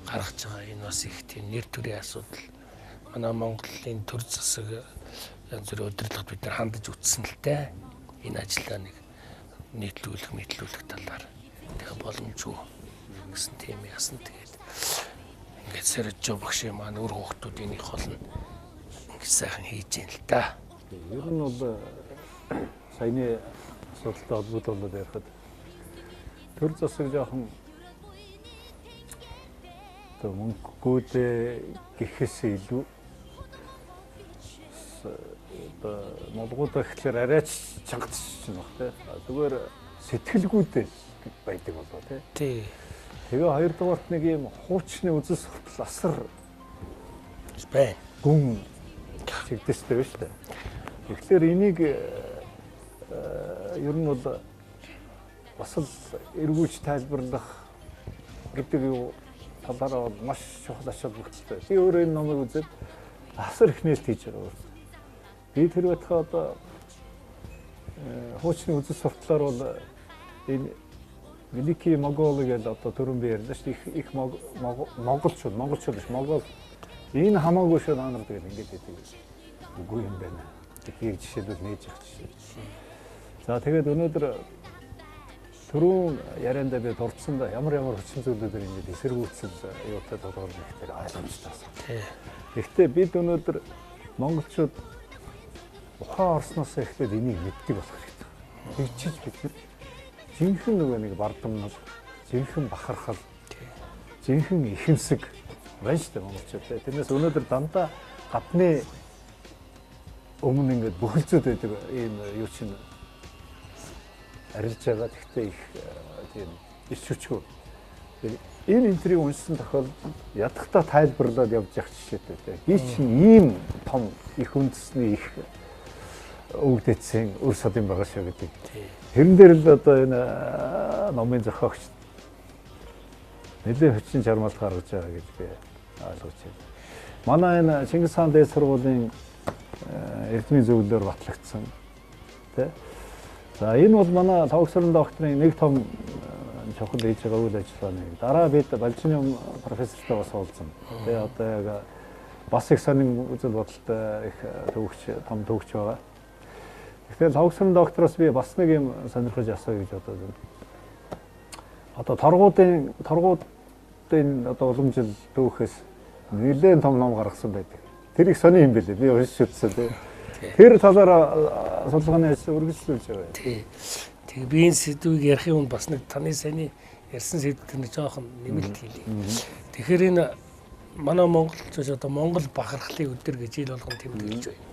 гаргаж байгаа. Энэ бас их тийм нэр төрийн асуудал. Манай Монголын төр засаг янз бүрийн удирдлагад бид нар хандаж үтсэн л дээ. Энэ ажлаа нэг нийтлүүлэх талаар тэгээ боломжгүй гэсэн тийм яасан. Тэгээд ингээд Сорожжо багшийн маань өр хүүхдүүд энийг холно ингээд сайхан хийж юм л да. Ер нь бол саяны асуудалтай холбоотой ярихад төр засаг жоохон одоо мөнгөгүй гэхээс илүү одоо молгуудаа ихлээр арайч чангадчих юм баг зүгээр сэтгэлгүйтэй байдаг болоо тий. Тэгээ хоёрдугаарт нэг юм хуучны үзэл суртал асар бай гүн чигдэстэй байна шүү дээ. Тэгэхээр энийг ер нь бол бас л эргүүлж тайлбарлах гэдэг юу талаараа маш чухал ач холбогдолтой. Би өөрөө энэ номыг үзээд асар их нээлт хийж байгаа. Би тэр байтугай одоо хуучны үзэл сурталаар бол энэ Великий Моголь гэдэг одоо түрүүн би ярьлаа шүү дээ. Их монголчууд биш Монгол энэ хамаагүй шүү наанардаг ингээд байдаг. Үгүй юм байна. Техник жишээлбэл нээж явах жишээ. За тэгээд өнөөдөр түрүүн ярианда би дурдсан да ямар хүчин зүйлүүдээр ингээд эсэргүүцэл юутай тодорхой нэгтэй ойлгомжтой. Гэхдээ бид өнөөдөр монголчууд ухаан орсноос эхлээд энийг мэддэг болох хэрэгтэй. Тэгчиж бид жинхэнэ нөгөө нэг бардамнал, жинхэнэ бахархал, жинхэнэ ихэмсэг байна шүү дээ монголчууд. Тэрнээс өнөөдөр дандаа гадны өмнө ингээд бүхэлцүүд байдаг ийм юу чинь арилж байгаа. Гэхдээ их тийм иш хүчгүй. Энэ энтрийг уншсан тохиолдолд ядахтаа тайлбарлаад явж явах жишээтэй. Би чинь ийм том их үндэсний их өвгдэтсэн өр содын байгаа шүү гэдэг. Тэрэн дээр л одоо энэ номын зохиогч нэлээд хүчин чармаалт гаргаж байгаа гэж би ойлгож байна. Манай энэ Чингис хаан дээд сургуулийн эрдмийн зөвлөлөөр батлагдсан тий. За энэ бол манай Тавгсрын докторийн нэг том чухал хийж байгаа үйл ажиллагааны. Дараа бид Балжины профессортой бас уулзсан. Тэгээ одоо яг бас их сонин үзэл бодолтой их том төвөгч байгаа. Тэгэхээр Тавгсрын доктороос би бас нэг юм сонирхож асууя гэж бодоод байна. Одоо торгуудын одоо уламжил дүүхээс нэлээд том ном гаргасан байдаг. Тэр их сони юм билээ. Би уншиж үзсэн тийм. Тэр талаараа судалгааны ажил үргэлжлүүлж байгаа. Тэгээ би энэ сэдвийг ярих юм бас нэг таны саяны ярьсан сэдвээр нэг жоохон нэмэлт хийлээ. Тэгэхээр энэ манай монголчууд одоо Монгол бахархлын өдөр гэж ил болгон тэмдэглэж байна.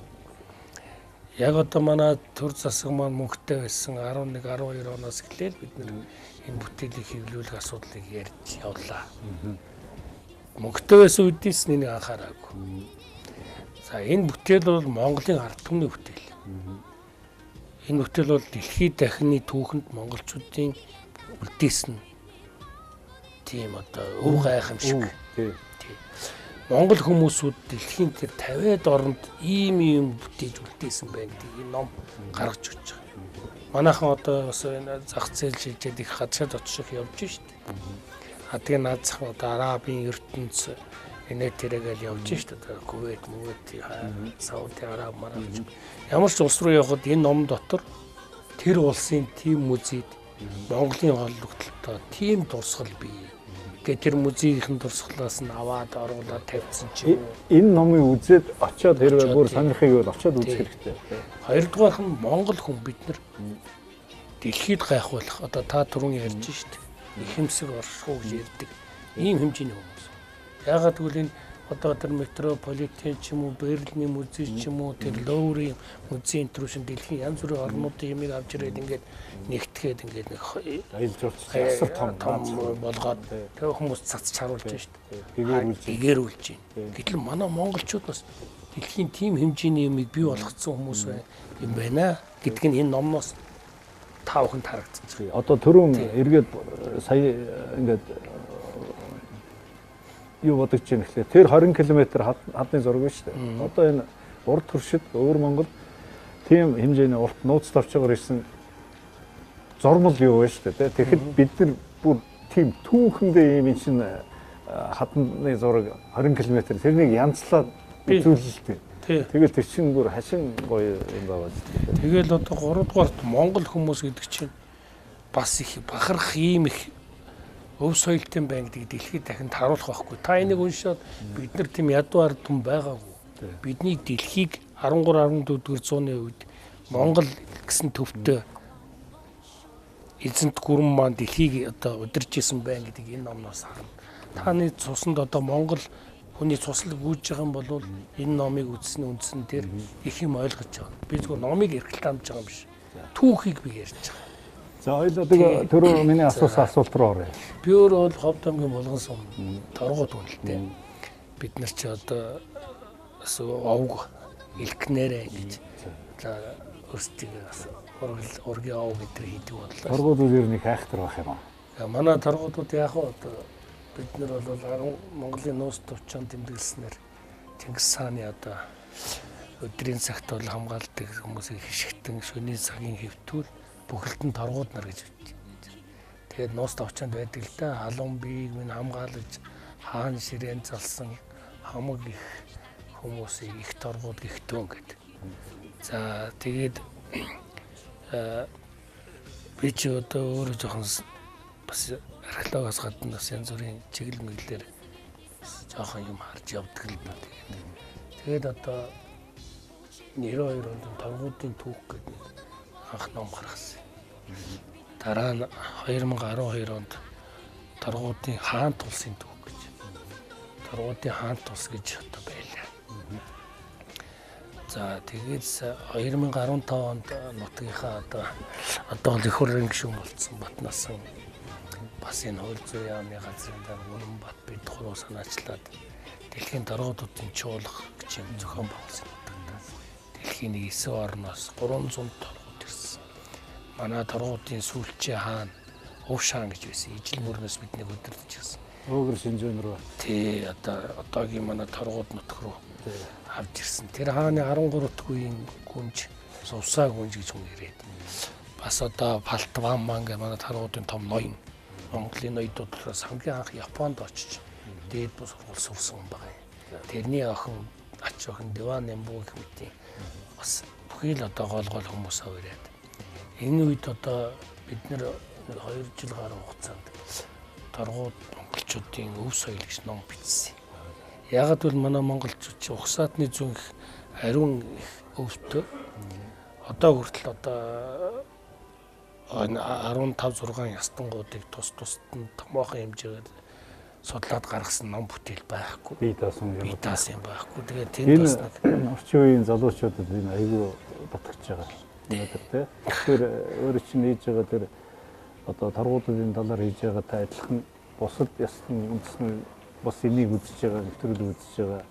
Яг одоо манай төр засаг маань мөнгөтэй байсан 11 12 оноос эхлээл бид энэ бүтээлийг хэвлүүлэх асуудлыг ярьж явлаа. Мөнгөтэй байсан үднээс нэг анхаараагүй. За энэ бүтээл бол Монголын ард түмний бүтээл. Энэ бүтээл бол дэлхийд дахины түүхэнд монголчуудын үлдээсэн тийм одоо өв гайхамшиг. Монгол хүмүүсүүд дэлхийн тэр 50-аад оронд ийм бүтээж үлдээсэн байна гэдэг энэ ном гаргаж өгч байгаа. Манайхан одоо бас энэ зах зээл шилжээд их хадшаад очих явж штэ. Хадгийн наазах одоо арабын ертөнц энэ тэрэгээл явж штэ. Кувейт, Сауди Араб маргач. Ямар ч улс руу явхад энэ ном дотор тэр улсын тийм музейд Монголын холбогдлолтой тийм дурсгал бий. Гэвч тэр музейн дурсгалаас нь аваад оруулаад тавьсан чинь энэ номыг үзээд очиод хэрвээ бүр сонирхыг бол очиод үзэх хэрэгтэй. Хоёрдугаарх нь Монгол хүн бид нар дэлхийд гайхуулах одоо та түрүүн ярьж штэ. Ихэмсэг оршихуу гэж ярьдаг ийм хэмжээний хүмүүс. Яагаад гэвэл энэ одоо тэр метрополитен ч юм уу, Берлиний музей ч юм уу, тэр Лоурийн музей интрушн дэлхийн янз бүрийн орнуудын ямиг авч ирээд ингээд нэгтгэхэд ингээд нэг аялал жуулчлал асар том болгоод тэр хүмүүс цац чаруулж байна шүү дээ. гэгэрүүлж Гэгэрүүлж байна. Гэтэл манай монголчууд бас дэлхийн тийм хэмжээний ямиг бий болгоцсон хүмүүс юм байна гэдг нь энэ номноос таавханд харагдчихжээ. Одоо түрүүн эргээд сая ингээд юу бодож чинь гэхлээр тэр 20 км хадны зураг байна шүү дээ. Одоо энэ урд туршид өвөр Монгол тийм хэмжээний урт нууц тавчгаар ирсэн зурмал юу байна шүү дээ. Тэгэхэд бид нар бүр тийм түүхэндээ юм чинь хадны зураг 20 км тэрнийг янзлаад үзүүлэлтэй. Тэгэл тэр чинь бүр хашин гоё юм байгаа шүү дээ. Тэгэл одоо 3 дугаарт Монгол хүмүүс гэдэг чинь бас их бахарх ийм их өв соёлтой байна гэдэг дэлхийд дахин харуулах байхгүй. Та энийг уншаад бид нар тийм ядуу ард түмэн байгаагүй. Бидний дэлхийг 13 14 дугаар зууны үед Монгол гэсэн төвтэй эзэнт гүрэн маань дэлхийг одоо удирж исэн байна гэдэг энэ номноос харна. Таны цуснд одоо Монгол хүний цуслаг гүйж байгаа юм бол энэ номыг үзсний үндсэн дээр их юм ойлгож байгаа. Би зөвхөн номыг эргэлтэмж байгаа юм биш. Түүхийг би ярьж байгаа. За хоёул түрүү миний асуулт руу оръё. Би өөрөө бол Ховд аймгийн Булган сум торгууд үнэлтэй. Бид нар ч одоо овг илкнэрэ гэж за өөрсдөө ургийн овг гэдэр хийдэг боллоо. Торгуудууд ер нь их айхтар байх юм аа. Манай торгуудууд яг одоо бид нар бол Монголын нууц төвчөн тэмдэглэснээр Чингис хааны одоо өдрийн цагт бол хамгаалдаг хүмүүсийг хишгтэн шөнийн цагийн хэвтүүл бүхэлдэн торгууд нар гэж үздэг. Тэгээд нууц товчонд байдаг л да. Халуун биеийг минь хамгаалж хаан ширээн залсан хамаг их хүмүүсийг их торгууд гихтэн гэдэг. За тэгээд би ч одоо өөрөө жоохон бас археологоос гадна бас янз бүрийн чиглэл мэглэлээр жоохон юм харж явдаг л байна. Тэгээд одоо 92 онд торгуудын түүх гэдэг анх ном гаргасан. Дараа нь 2012 онд торгуудын хаан тулсын түүх гэж. Торгуудын хаан тус гэж одоо байлаа. За тэгээд 2015 онд нутгийнхаа одоо их хурлын гишүүн болсон Батнасан бас энэ хууль зүйн яамны газрын дараа Улаанбаат бид хуруу санаачлаад дэлхийн торгуудын чуулга гэж юм зохион байгуулсан. Дэлхийн 9 орноос 300 торгууд ирсэн. Манай торгуудын сүүлчээ хаан Увшаан гэж байсан. Ижил мөрнөөс биднийг өдөрдөж ирсэн. Өөгөр Шинжээн рүү. Тий, одоогийн манай торгууд нутг руу авч ирсэн. Тэр хааны 13 дахь үеийн гүнж, сувсаа гүнж гэж хүн ирээд. Бас одоо Палтван маань гэх манай торгуудын том ноён. Монголын ноёдуудаас хамгийн анх Японд очиж дээд бус сургууль сурсан байгаа юм. Тэрний охин ач охин Диван Нэмбүү гэх мэт бас бүхий л одоо гол хүмүүс аваад. Энэ үед одоо бид нэр 2 жил гаруй хугацаанд торгууд монголчуудын өв соёл гэж ном бичсэн. Яагаад гэвэл манай монголчууд ч угсаатны зүүн их ариун их өвтөө одоо хүртэл одоо 15-6 ястангуудыг тус-тусад нь томоохон хэмжээгээр судлаад гаргасан ном бүтээл байхгүй. Би таасан юм байхгүй. Тэгээд тэнд бас орчин үеийн залуучуудад энэ айгүй батгаж байгаа. Тэ. Тэгэхээр өөрөө чинь хийж байгаа тэр одоо торгуудын талаар хийж байгаа та адилхан бусад ясны үндэсний бас энийг үзэж байгаа, нэвтрүүл үзэж байгаа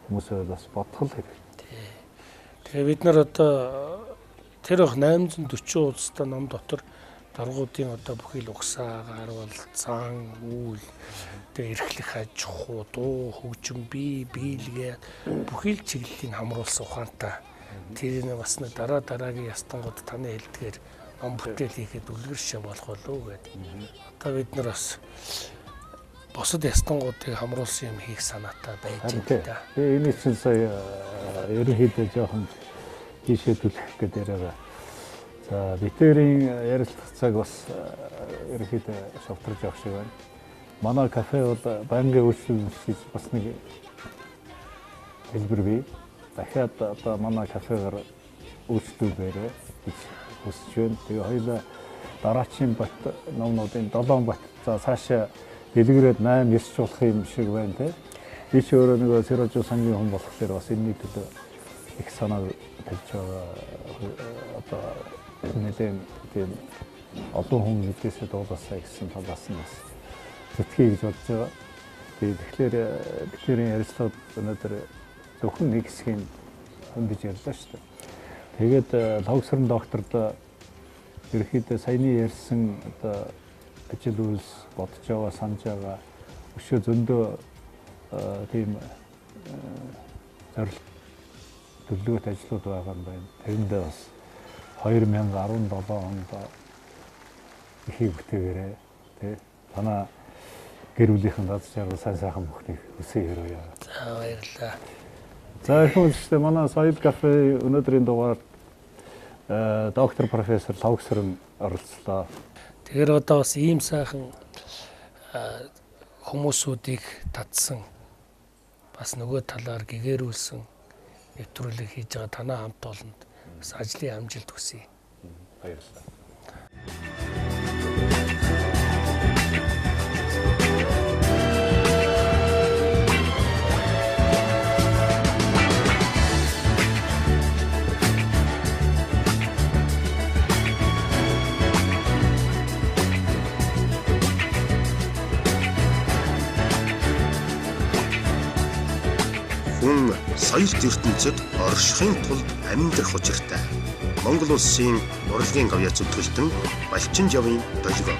хүмүүсээ бас бодох хэрэгтэй. Тэгээ бид нар одоо тэр 840 улстай ном дотор торгуудын одоо бүхий л угсаа, гарвал, цаан, үйл, тэгээ эрхлэх аж ахуй, дуу, хөгжим, бие, биелгээ бүхий л чиглэлийн хамруулсан ухаантай. Тэр нь бас дараагийн ястангууд таны хэлдгээр ном бүтээл хийхэд үлгэршээ болох болов гэдэг. Одоо бид нар бас бусад ястангуудыг хамруулсан юм хийх санаатай байж байна. Тэгээ энэ чинь сая ерөнхийдөө жоохон тийшээ түлхэх гэдэг яриагаа. За битэрийн ярилцлага цаг бас ерөнхийдөө шавтарч явах шиг байна. Манай кафе бол бангийн үйлчлүүлэгч бас нэг хэлбэр бий. Дахиад одоо манай кафегаар үйлчлүүлээрэй гэж хүсэж байна. Тэгээ хоёулаа дараачийн бат номнуудын 7 бат за цаашаа дэлгэрээд 8 9 болох юм шиг байна те. Би ч өөрөө нэг серожо сангийн хүн болохоор бас энэний төлөө их санаа тавьж байгаа. Одоо нэлээд тийм олон хүн мэдээсээ дуулаасаа гэсэн талаас нь бас зүтгэе гэж бодож байгаа. Тэгэхээр бидний ярилцлага өнөөдөр зөвхөн нэг хэсгийн хөндөж ярьлаа шүү дээ. Тэгээд логсрын докторд ерөөхдөө саяны ярьсан одоо ажил үйлс бодож байгаа, санаж байгаа өшөө зөндөө тийм зорилт төлөвлөгөөт ажлууд байгаа юм байна. Тэрэндээ бас 2017 онд ихийг бүтээгээрээ тий танаа гэр бүлийнхэн дад жаргал сайн сайхан бүхнийг хүсье хэрвээ. За баярлалаа. За их үнэтэй манай Соёл кафе өнөөдрийн дугаар доктор профессор Логсрын оролцлоо. Тэгэхээр одоо бас ийм сайхан хүмүүсүүдийг татсан бас нөгөө талаар гэгэрүүлсэн нэвтрүүлэг хийж байгаа танаа хамт олонд бас ажлын амжилт хүсье. Баярлалаа. Хүн соёлт ертөнцид оршихын тулд амьдрах учиртай. Монгол улсын урлагийн гавьяа зүтгэлтэн Балчин жавын долгио.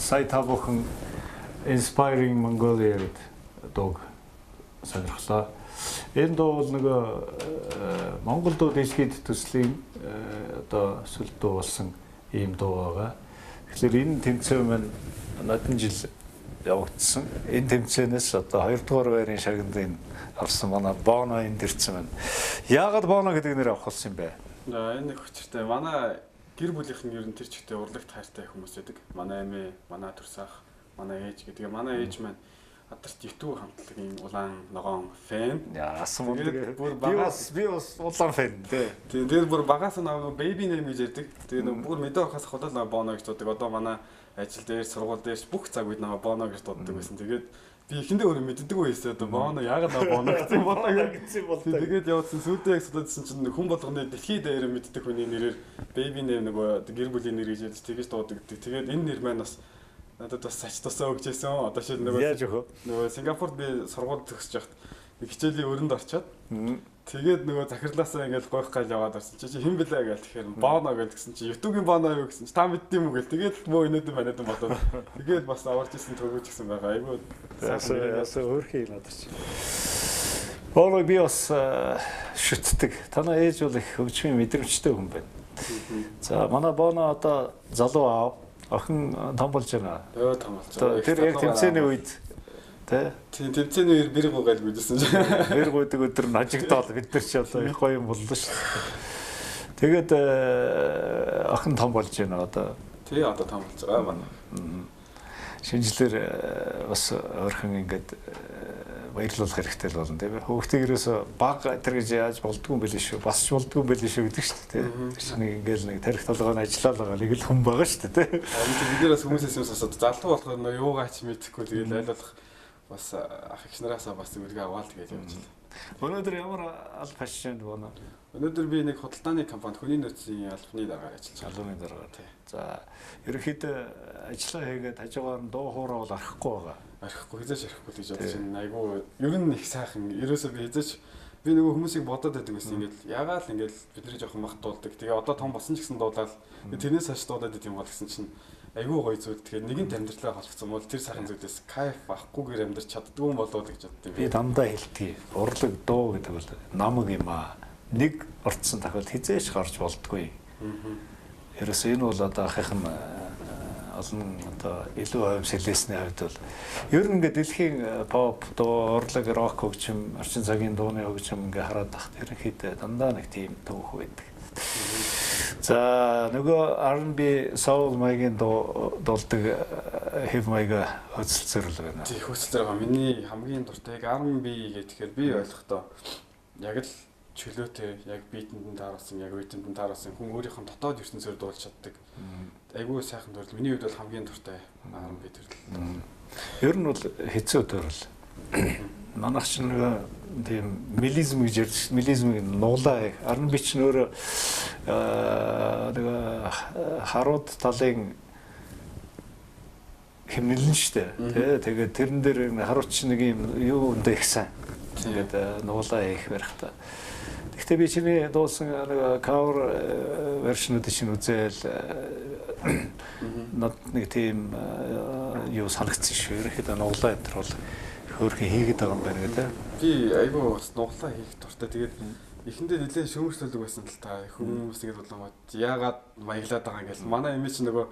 сая та бүхэн Inspiring Mongolia гэдэг дууг сонирхлоо. Энэ дуу бол нөгөө Монгол дуу дэлхийд төслийн одоо сүлд дуу болсон ийм дуу байгаа. Тэгэхээр энэ тэмцээн маань нодон жил явагдсан. Энэ тэмцээнээс одоо 2 дугаар байрын шагналыг авсан манай Боно энд ирсэн байна. Яагаад Боно гэдэг нэр авах болсон юм бэ? Энэ нэг хүчтэй. Манай гэр бүлийнхэн ер нь тэр чигтээ урлагт хайртай хүмүүс байдаг. Манай эмээ, манай төрсөх, манай ээж гэдэг. Манай ээж маань Адарт YouTube хамтлагийн улаан ногоон фэн. Яасан мөн бүр багаас би бас улаан фэн тий. Тэгээд бүр багаас нь baby name гэж ярьдаг. Тэгээд бүр мэдээ авахаас худал Боно гэж дууддаг. Одоо манай ажил дээр, сургууль дээр бүх цаг үед намайг Боно гэж дууддаг байсан. Тэгээд би ихэндээ өөрөө мэддэг байсан. Одоо Боно яагаад Боно гэсэн болоо гэсэн бол. Тэгээд явуулсан сүйдээ судалсан чинь хүн болгоны дэлхийд дээр мэддэг хүний нэрээр baby name нөгөө гэр бүлийн нэр гэж ярьж тэгэж дууддаг. Тэгээд энэ нэр маань бас надад бас сач тусаа өгчээсэн. Одоо шил нөгөө Сингапурт би сургууль төгсөж яхад хичээлийн өрөнд орчоод тэгээд нөгөө захирлаасаа ингээл гойх гал яваад орсон. Чи хэн блэ гээл тэгэхээр Боно гэлсэн чи YouTube-ийн Боно юу гэсэн чи та мэддэм үү гэл тэгээд мөө инээдэн манайд бодоод тэгээд бас аварч исэн төгөөж гисэн байгаа. Айгуу яасаа өөрхий надад чи. Боно би бас шүтдэг. Танаа ээж бол их хөгжмийн мэдрэмжтэй хүн байна. За манай Боно одоо залуу аав охин том болж байна. Том болж байгаа. Тэр яг тэмцээний үед тийм тэмцээний үед бэрэг гуйгаал бидсэн чинь. Бэрэг гуйдаг өдөр нь ажигдаад бид нар ч одоо их гоё юм боллоо шүү дээ. Тэгээд охин том болж байна одоо. Тий одоо том болж байгаа манай. Шинжлэр бас өөрхөн ингээд баярлуулах хэрэгтэй л болно тийм ээ. Хүүхдээ ерөөсө баг тэр гэж яаж болдгүй юм бэлээ шүү. Бас ч болдгүй юм бэлээ шүү гэдэг шүү дээ. Тэр чинь ингээл нэг тарих толгойн ажиллаад байгаа нэг л хүн байгаа шүү дээ. Бид нэр бас хүмүүсээс юм сонсоод залуу болохоор нөө юугаач мэдэхгүй тэгээд айлуулах бас ах их нараасаа бас зүргээ аваад тэгээд явж байна. Өнөөдөр ямар аль фашинд байна? Өнөөдөр би нэг худалдааны компанид хүний нөөцийн албаны дараагаар ажиллаж байна. Албаны дараагаар тий. За ерөнхийдөө ажиллаа хийгээд хажуугаар нь дуу хоороо бол арахгүй байгаа. Арахгүй хязгаарч арахгүй гэж бодож байна. Айгу ер нь их сайхан. Ерөөсөө би хязгаарч би нөгөө хүмүүсийг бодоод байдаг гэсэн ингээд ягаал ингээд бидний жоохон мах дуулдаг. Тэгээ одоо том болсон ч гэсэн дуулаад тэрнээс хойш дуулаад идэм бол гэсэн чинь айгу гоё зүйл. Тэгэхээр нэгэн амьдралаа холбоцсон бол тэр сайхан зүйлээс кайф авахгүйгээр амьдрч чаддгүй юм болоо гэж боддоо. Би дандаа хэлдэг. Урлаг дуу гэдэг бол намаг юм аа. Нэг орцсон тохиолдолд хизээш гарч болдгүй. Ерөөсөө энэ бол одоо ахын олон одоо илүү хувьсэлээсний хувьд бол ер нь ингээд дэлхийн pop дуу, урлаг, рок хөгжим, орчин цагийн дууны хөгжим ингээ хараад тахт ерөнхийдөө дандаа нэг тийм түүх байдаг. За нөгөө R&B soul маягийн дуулдаг хэв маяга хөдөлсөөрөл байна. Тий хөдөлсөөр байгаа. Миний хамгийн дуртай яг R&B гэхээр би ойлгохдоо яг л чөлөөтэй яг биетэнд нь тааруулсан, яг үетэнд нь тааруулсан хүн өөрийнх нь дотоод ертөнцөөр дуулж чаддаг. Айгүй сайхан төрөл. Миний хувьд бол хамгийн дуртай R&B төрөл. Ер нь бол хэцүү төрөл. Манайх ч нэг тийм мелизм гэж ярьж, мелизмыг нуулаа. R&B ч нөр нэг харууд талын хэмнэлэн штэ. Тэгээд тэрэн дээр харууд ч нэг юм юу өндөө ихсэн. Тэгээд нуулаа их барихтаа. Гэхдээ би чиний дуусан нэг cover вершнүүд чинь үзэл над нэг тийм юу санагдсан шүү. Ерөнхийдөө нуглаа энэ бол хөөрхөн хийгээд байгаа юм байна гэдэг. Би айгүй бас нуглаа хийх дуртай. Тэгээд эхэндээ нэлээд шүүмжлүүлэг байсан л та. Хүмүүс тэгээд болоомод яагаад маяглаад байгаа юм гээл. Манай эмээ чи нөгөө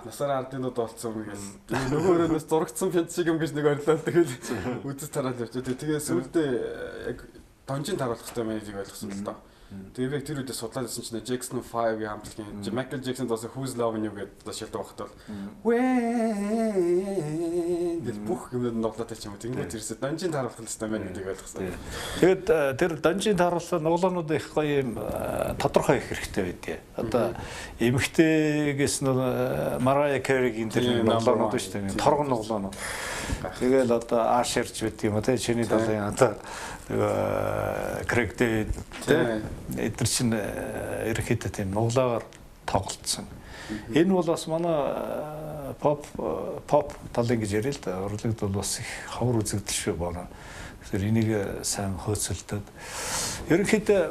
насаараа ардынууд болцсон юм гээл. Нөгөө өрөөс зурагдсан фэнт шиг юм гэж нэг орилоо. Тэгээд үзэж тараал явж. Тэгээд сүүлдээ яг донжин таруулах хэрэгтэй юм яг ойлгосон л доо. Тэгээд яг тэр үедээ судлаад байсан чинь Jackson 5-ийн хамтлагийн Michael Jackson дуусан Who's Loving You гэдэг шилдэг багт бол гэл бүх юмд нуглаатай ч юм уу. Тэнгүүд тэрсээ донжин таруулах хэрэгтэй байна гэдгийг ойлгосон. Тэгээд тэр донжин таруулсан нуглаанууд их гоё юм тодорхой их хэрэгтэй байдгийг. Одоо эмэгтэйгээс нь Mariah Carey-гийн тэр нуглаанууд шүү дээ. Торгон нуглаанууд. Тэгэл одоо Asher-ч гэдэг юм уу те чиний далайн одоо Craig David эдгээр чинь ерөнхийдөө тийм нуглаагаар тоглолцсон. Энэ бол бас манай pop талын гэж ярил л да. Урлагд бол бас их ховор үзэгдэл шүү байна. Тэгэхээр энийг сайн хөөцөлдөд ерөнхийдөө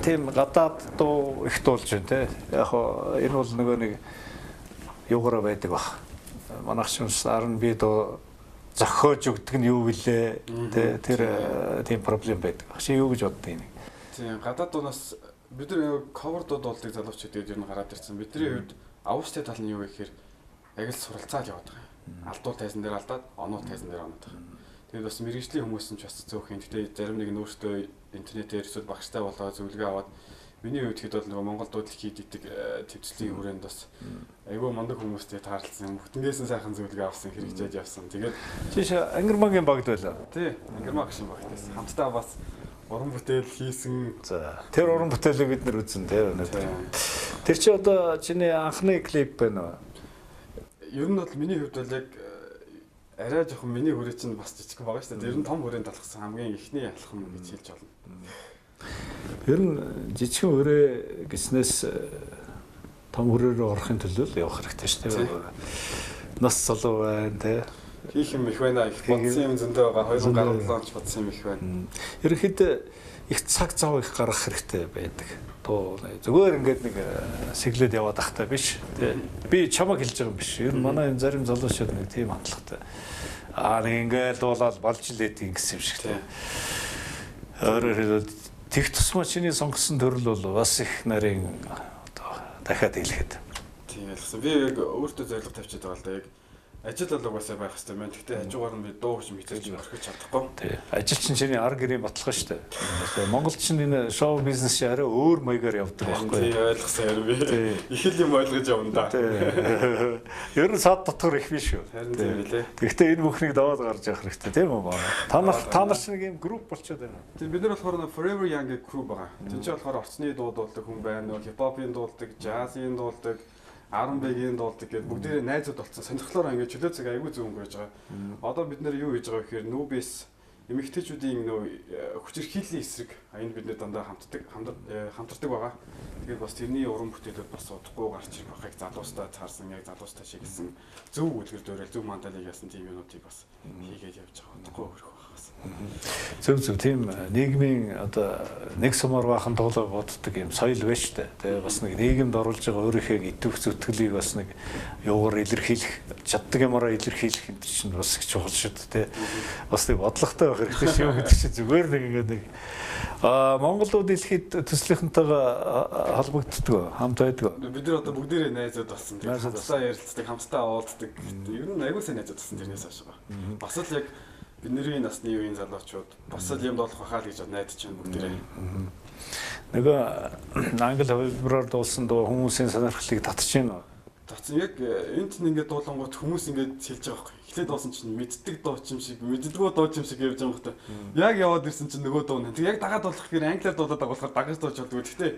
тийм гадаад дуу их дуулж байна те. Яг хоо энэ бол нөгөө нэг юугаараа байдаг баг. манайхчмс R&B доо зохиож өгдөг нь юу вүлээ тэр тийм проблем байдаг. Чи юу гэж боддог юм? Тийм гадаад дуунаас бид нар cover дууд болдог залуучууд тэгээд ер нь гараад ирсэн. Бидний хувьд авуустай тал нь юу гэхээр яг л суралцаад яваад байгаа юм. Алдуул тайзан дээр алдаад, оноо тайзан дээр оноод байгаа. Тэгээд бас мэрэгжлийн хүмүүс нь ч бас зөөх юм. Гэтэ зарим нэг нь өөртөө интернетээр эсвэл багштай болоо зөвлөгөө аваад миний хувьд хэд бол нөгөө Монгол дуудлыг хийдэг төвчлийн хүрээнд бас айгүй мондөг хүмүүстэй таарлсан. Бүтэнгээс нь сайхан зөвлөгөө авсан, хэрэгжээд явсан. Тэгээд чи ангирмагийн багд байлаа. тий, ангирмаг шиг багтайс. Хамтдаа бас уран бүтээл хийсэн. За тэр уран бүтээлийг бид нар үзэн тий өнөөдөр. Тэр чи одоо чиний анхны клип байна уу? Ер нь бол миний хувьд бол яг арай жоохон миний хүрээ чинь бас жижиг байгаа шүү дээ. Ер нь том хүрээнд талхсан хамгийн ихний алхам гэж хэлж болно. Ер нь жижигхэн хүрээ гиснээс том хүрээ рүү орохын төлөө л явах хэрэгтэй шүү дээ. Нас залуу байна тий. Хийх юм их байна. Их бодсон юм зөндөө байгаа. 2 гаруй 7 онч бодсон юм их байна. Ерөнхийдөө их цаг зав их гаргах хэрэгтэй байдаг. Тоо зүгээр ингээд нэг сэглээд яваад ахтай биш. Тий. Би чамаг хэлж байгаа юм биш. Ер нь манай энэ зарим залуучууд нэг тийм хандлагатай. Нэг ингээд дуулаад болж лээдэг гэсэн юм шиг тий. Өөрөөр хэлбэл тех тусмаа чиний сонгосон төрөл бол бас их нарийн одоо дахиад хэлэхэд. Тийм ялгсан. Би яг өөртөө зорилго тавьчихад байгаа л да яг ажил бол угаасаа байх хэрэгтэй байна. Гэхдээ хажуугаар нь би дуу гэж мэдээж орхиж чадахгүй. Тий. Ажил чинь чиний ар гэрийн баталгаа шүү дээ. Монгол чинь энэ шоу бизнес чинь арай өөр маягаар явдаг байхгүй юу? Тий ойлгосон юм би. Их л юм ойлгож явна да. Ер нь сад дотор их биш шүү. Харин тийм лээ. Гэхдээ энэ бүхнийг даваад гарч явах хэрэгтэй тийм үү? Та нар чинь нэг юм групп болчиход байна. Тийм бид нар болохоор Forever Young гэх групп байгаа. Тэнд чинь болохоор орчны дуу дуулдаг хүн байна. Хипхопын дуулдаг, джазын дуулдаг, R&B-гийн дуулдаг гэдэг бүгдээ найзууд болсон. Сонирхлоор ингээд чөлөө цаг аягүй зөв өнгөрөөж байгаа. Одоо бид нэр юу хийж байгаа гэхээр нүүбэс эмэгтэйчүүдийн нөө хүчирхийллийн эсрэг энэ бид нэр дандаа хамтардаг байгаа. Тэгээд бас тэрний уран бүтээлүүд бас удахгүй гарч ирэх байхыг залуустаа цаарсан, яг залуустаа шигэлсэн зөв үлгэр дуурайл, зөв мандалыг яасан тийм юмнуудыг бас хийгээд явж байгаа. Удахгүй хөрөх байх. Зөв тийм нийгмийн одоо нэг сумаар бахан туулаа боддог юм соёл байж тээ. Тэгээ бас нэг нийгэмд оруулж байгаа өөрийнхөө идэвх зүтгэлийг бас нэг юугаар илэрхийлэх, чаддаг юмараа илэрхийлэх юм чинь бас их чухал шүү дээ. Бас нэг бодлоготой байх хэрэгтэй шүү гэдэг чинь зүгээр нэг ингээд нэг Монголууд дэлхийд төслийнхэнтэйгээ холбогддог, хамт байдаг. Бид нар одоо бүгдээрээ найзууд болсон. Хамтдаа ярилцдаг, хамтдаа уулздаг. Ер нь аягүй сайн найзууд болсон тэрнээс хойш байгаа. Бас л яг бидний насны үеийн залуучууд бас л юм болох байхаа л гэж найдаж байна бүгдээрээ. Нөгөө англи хэлбэрээр дуулсан дуу хүмүүсийн сонирхлыг татж байна. Татсан яг энд нь ингээд дуулангууд хүмүүс ингээд хэлж байгаа байхгүй. Эхлээд дуусан чинь мэддэг дуу юм шиг, мэддэггүй дуу юм шиг явж байгаа байхгүй. Яг яваад ирсэн чинь нөгөө дуу нь. Тэг яг дагаад болох гэхээр англиар дуулаад байгаа болохоор дагаж дууж болдгоо. Гэхдээ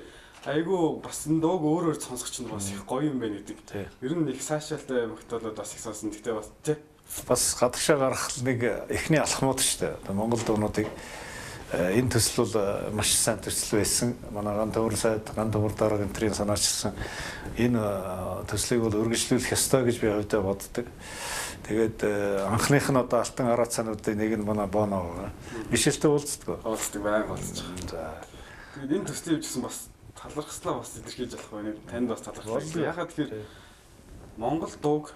айгүй бас энэ дууг өөр сонсох чинь бас их гоё юм байна гэдэг. Ер нь их саашаалтай мөхтөлөд бас их сонсон. Гэхдээ бас гадагшаа гарах нэг эхний алхмууд шүү дээ. Монгол дуунуудыг энэ төсөл бол маш сайн төсөл байсан. Манай Гандуур сайд, Гандуур дарга энтрийн санаачилсан энэ төслийг бол өргөжлүүлэх ёстой гэж би хувьдаа боддог. Тэгээд анхных нь одоо алтан араа цаануудын нэг нь манай Боно байгаа. Мишэлтэй уулздаг. Уулздаг байнга уулзж байгаа. Тэгээд энэ төслийг гэсэн бас талархслаа бас илэрхийлж болох байна. Танд бас талархлаа. Ягаад тэгэхээр Монгол дууг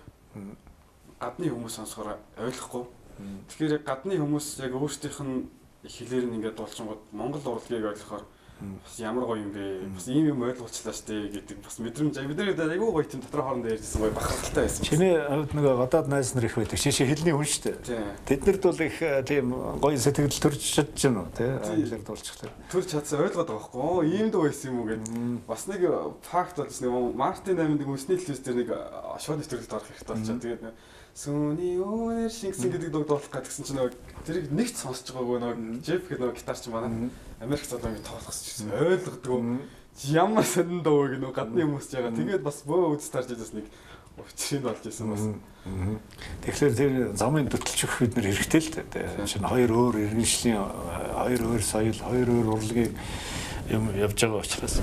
гадны хүмүүс сонсохоор ойлгохгүй. Тэгэхээр гадны хүмүүс яг өөрсдийнх нь хэлээр нь ингээд дуулчингууд Монгол урлагийг ойлгохоор бас ямар гоё юм бэ? Бас ийм юм ойлгуулчлаа штэ гэдэг бас мэдрэмж. Бид нар айгүй гоё тийм дотор хоорондоо ярьжсэн гоё бахархалтай байсан. Чиний хувьд нөгөө гадаад найз нар их байдаг. Чи хэлний хүн штэ. Тэднэрд бол их тийм гоё сэтгэл төрж чадж байна уу? Тэ англиар дуулчихлаа. Төрж чадсан ойлгоод байгаа байхгүй. Оо ийм дөө байсан юм уу гэд. Бас нэг факт болж нэг Мартин 8-ын үсний хэлээс дээр нэг шууд нэвтрүүлэлт орох хэрэгтэй болчиход тэгээд Сүний өөр шингэсэн гэдэг дуу дуулах гэдгсэн чинь тэрийг нэгт сонсож байгаагүй нөгөө Джеф гэдэг нөгөө гитарч манай Америк залуу ингэ тоглохсчихсан ойлгодгоо ямар сонин дуу гэх нөгөө гадны хүмүүс ч байгаа. Тэгээд бас бөө үз тарж идээс нэг учрын болж исэн бас. Тэгэхээр тэр замын төтөлч өгөх бид нэр хэрэгтэй л дээ. Шинэ хоёр өөр иргэншлийн хоёр өөр соёл, хоёр өөр урлагийн юм явж байгаа учраас.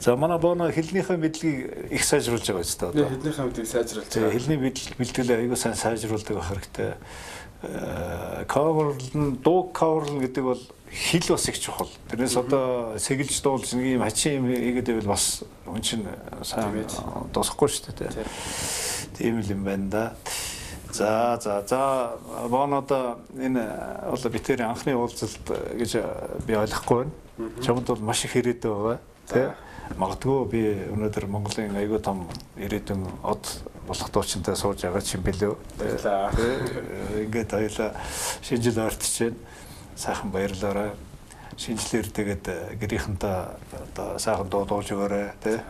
За манай Боно хэлнийхээ мэдлэгийг их сайжруулж байгаа ч одоо. Хэлнийхээ мэдлэгийг сайжруулж байгаа. Хэлний бэлтгэлээ аягүй сайн сайжруулдаг байх хэрэгтэй. coverлн дуу coverлн гэдэг бол хэл бас их чухал. Тэрнээс одоо сэгэлж дуулж нэг юм хачин юм хийгээд байвал бас хүн чинь сайн дуусахгүй шүү дээ. Тийм л юм байна да. За Бонодо энэ бол битэрийн анхны уулзалт гэж би ойлгохгүй байна. Чамд бол маш их ирээдүй байгаа тий. Магадгүй би өнөөдөр Монголын аягүй том ирээдүйн од болох дуучинтай сууж байгаа ч юм билүү. Ингээд хоёлаа шинэ жил ойртож байна. Сайхан баярлалаа. Шинэ жилээр тэгээд гэрийнхэнтэй одоо сайхан дуулж өгөөрэй тий.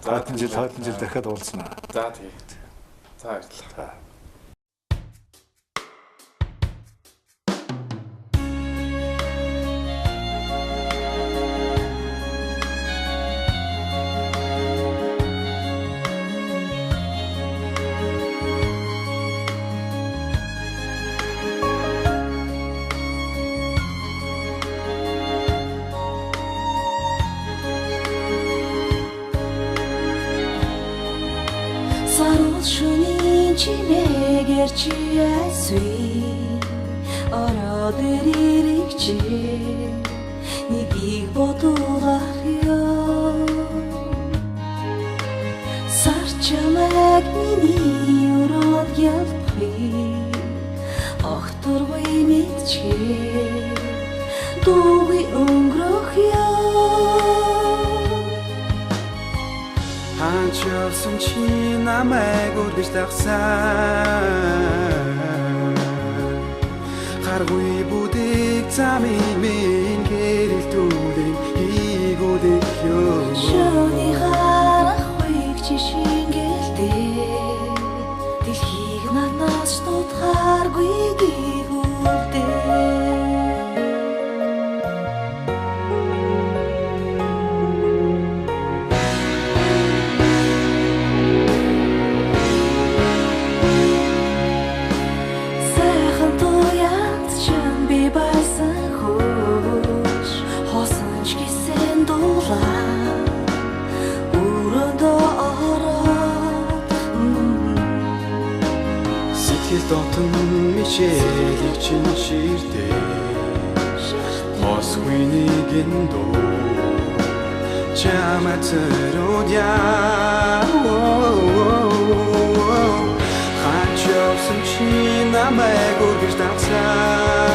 Хойдон жил дахиад уулзнаа. За тэгээд. За баярлалаа. Чи ясвэ ороод ирэх чи нэг их бодуулах ёо сарчмаг миний өрөөд ялхи огторгүй мэдчи дуугүй өнгөрөх ёо Анчавсан чи намайг үргэж тагсан Харгүй бүдэг замын минь гэрэлтүүлэн хийгүүлэх ёо Шоны харахгүй чи шингэлтэй Дэлхийг надаас тутахааргүй гүйгүүлдэг Дотн мишэлийг чин ширтээ Мосгүй нэгэн дуу Чамаа цэрүүдя Хачавсан чи намайг үргэж тагсан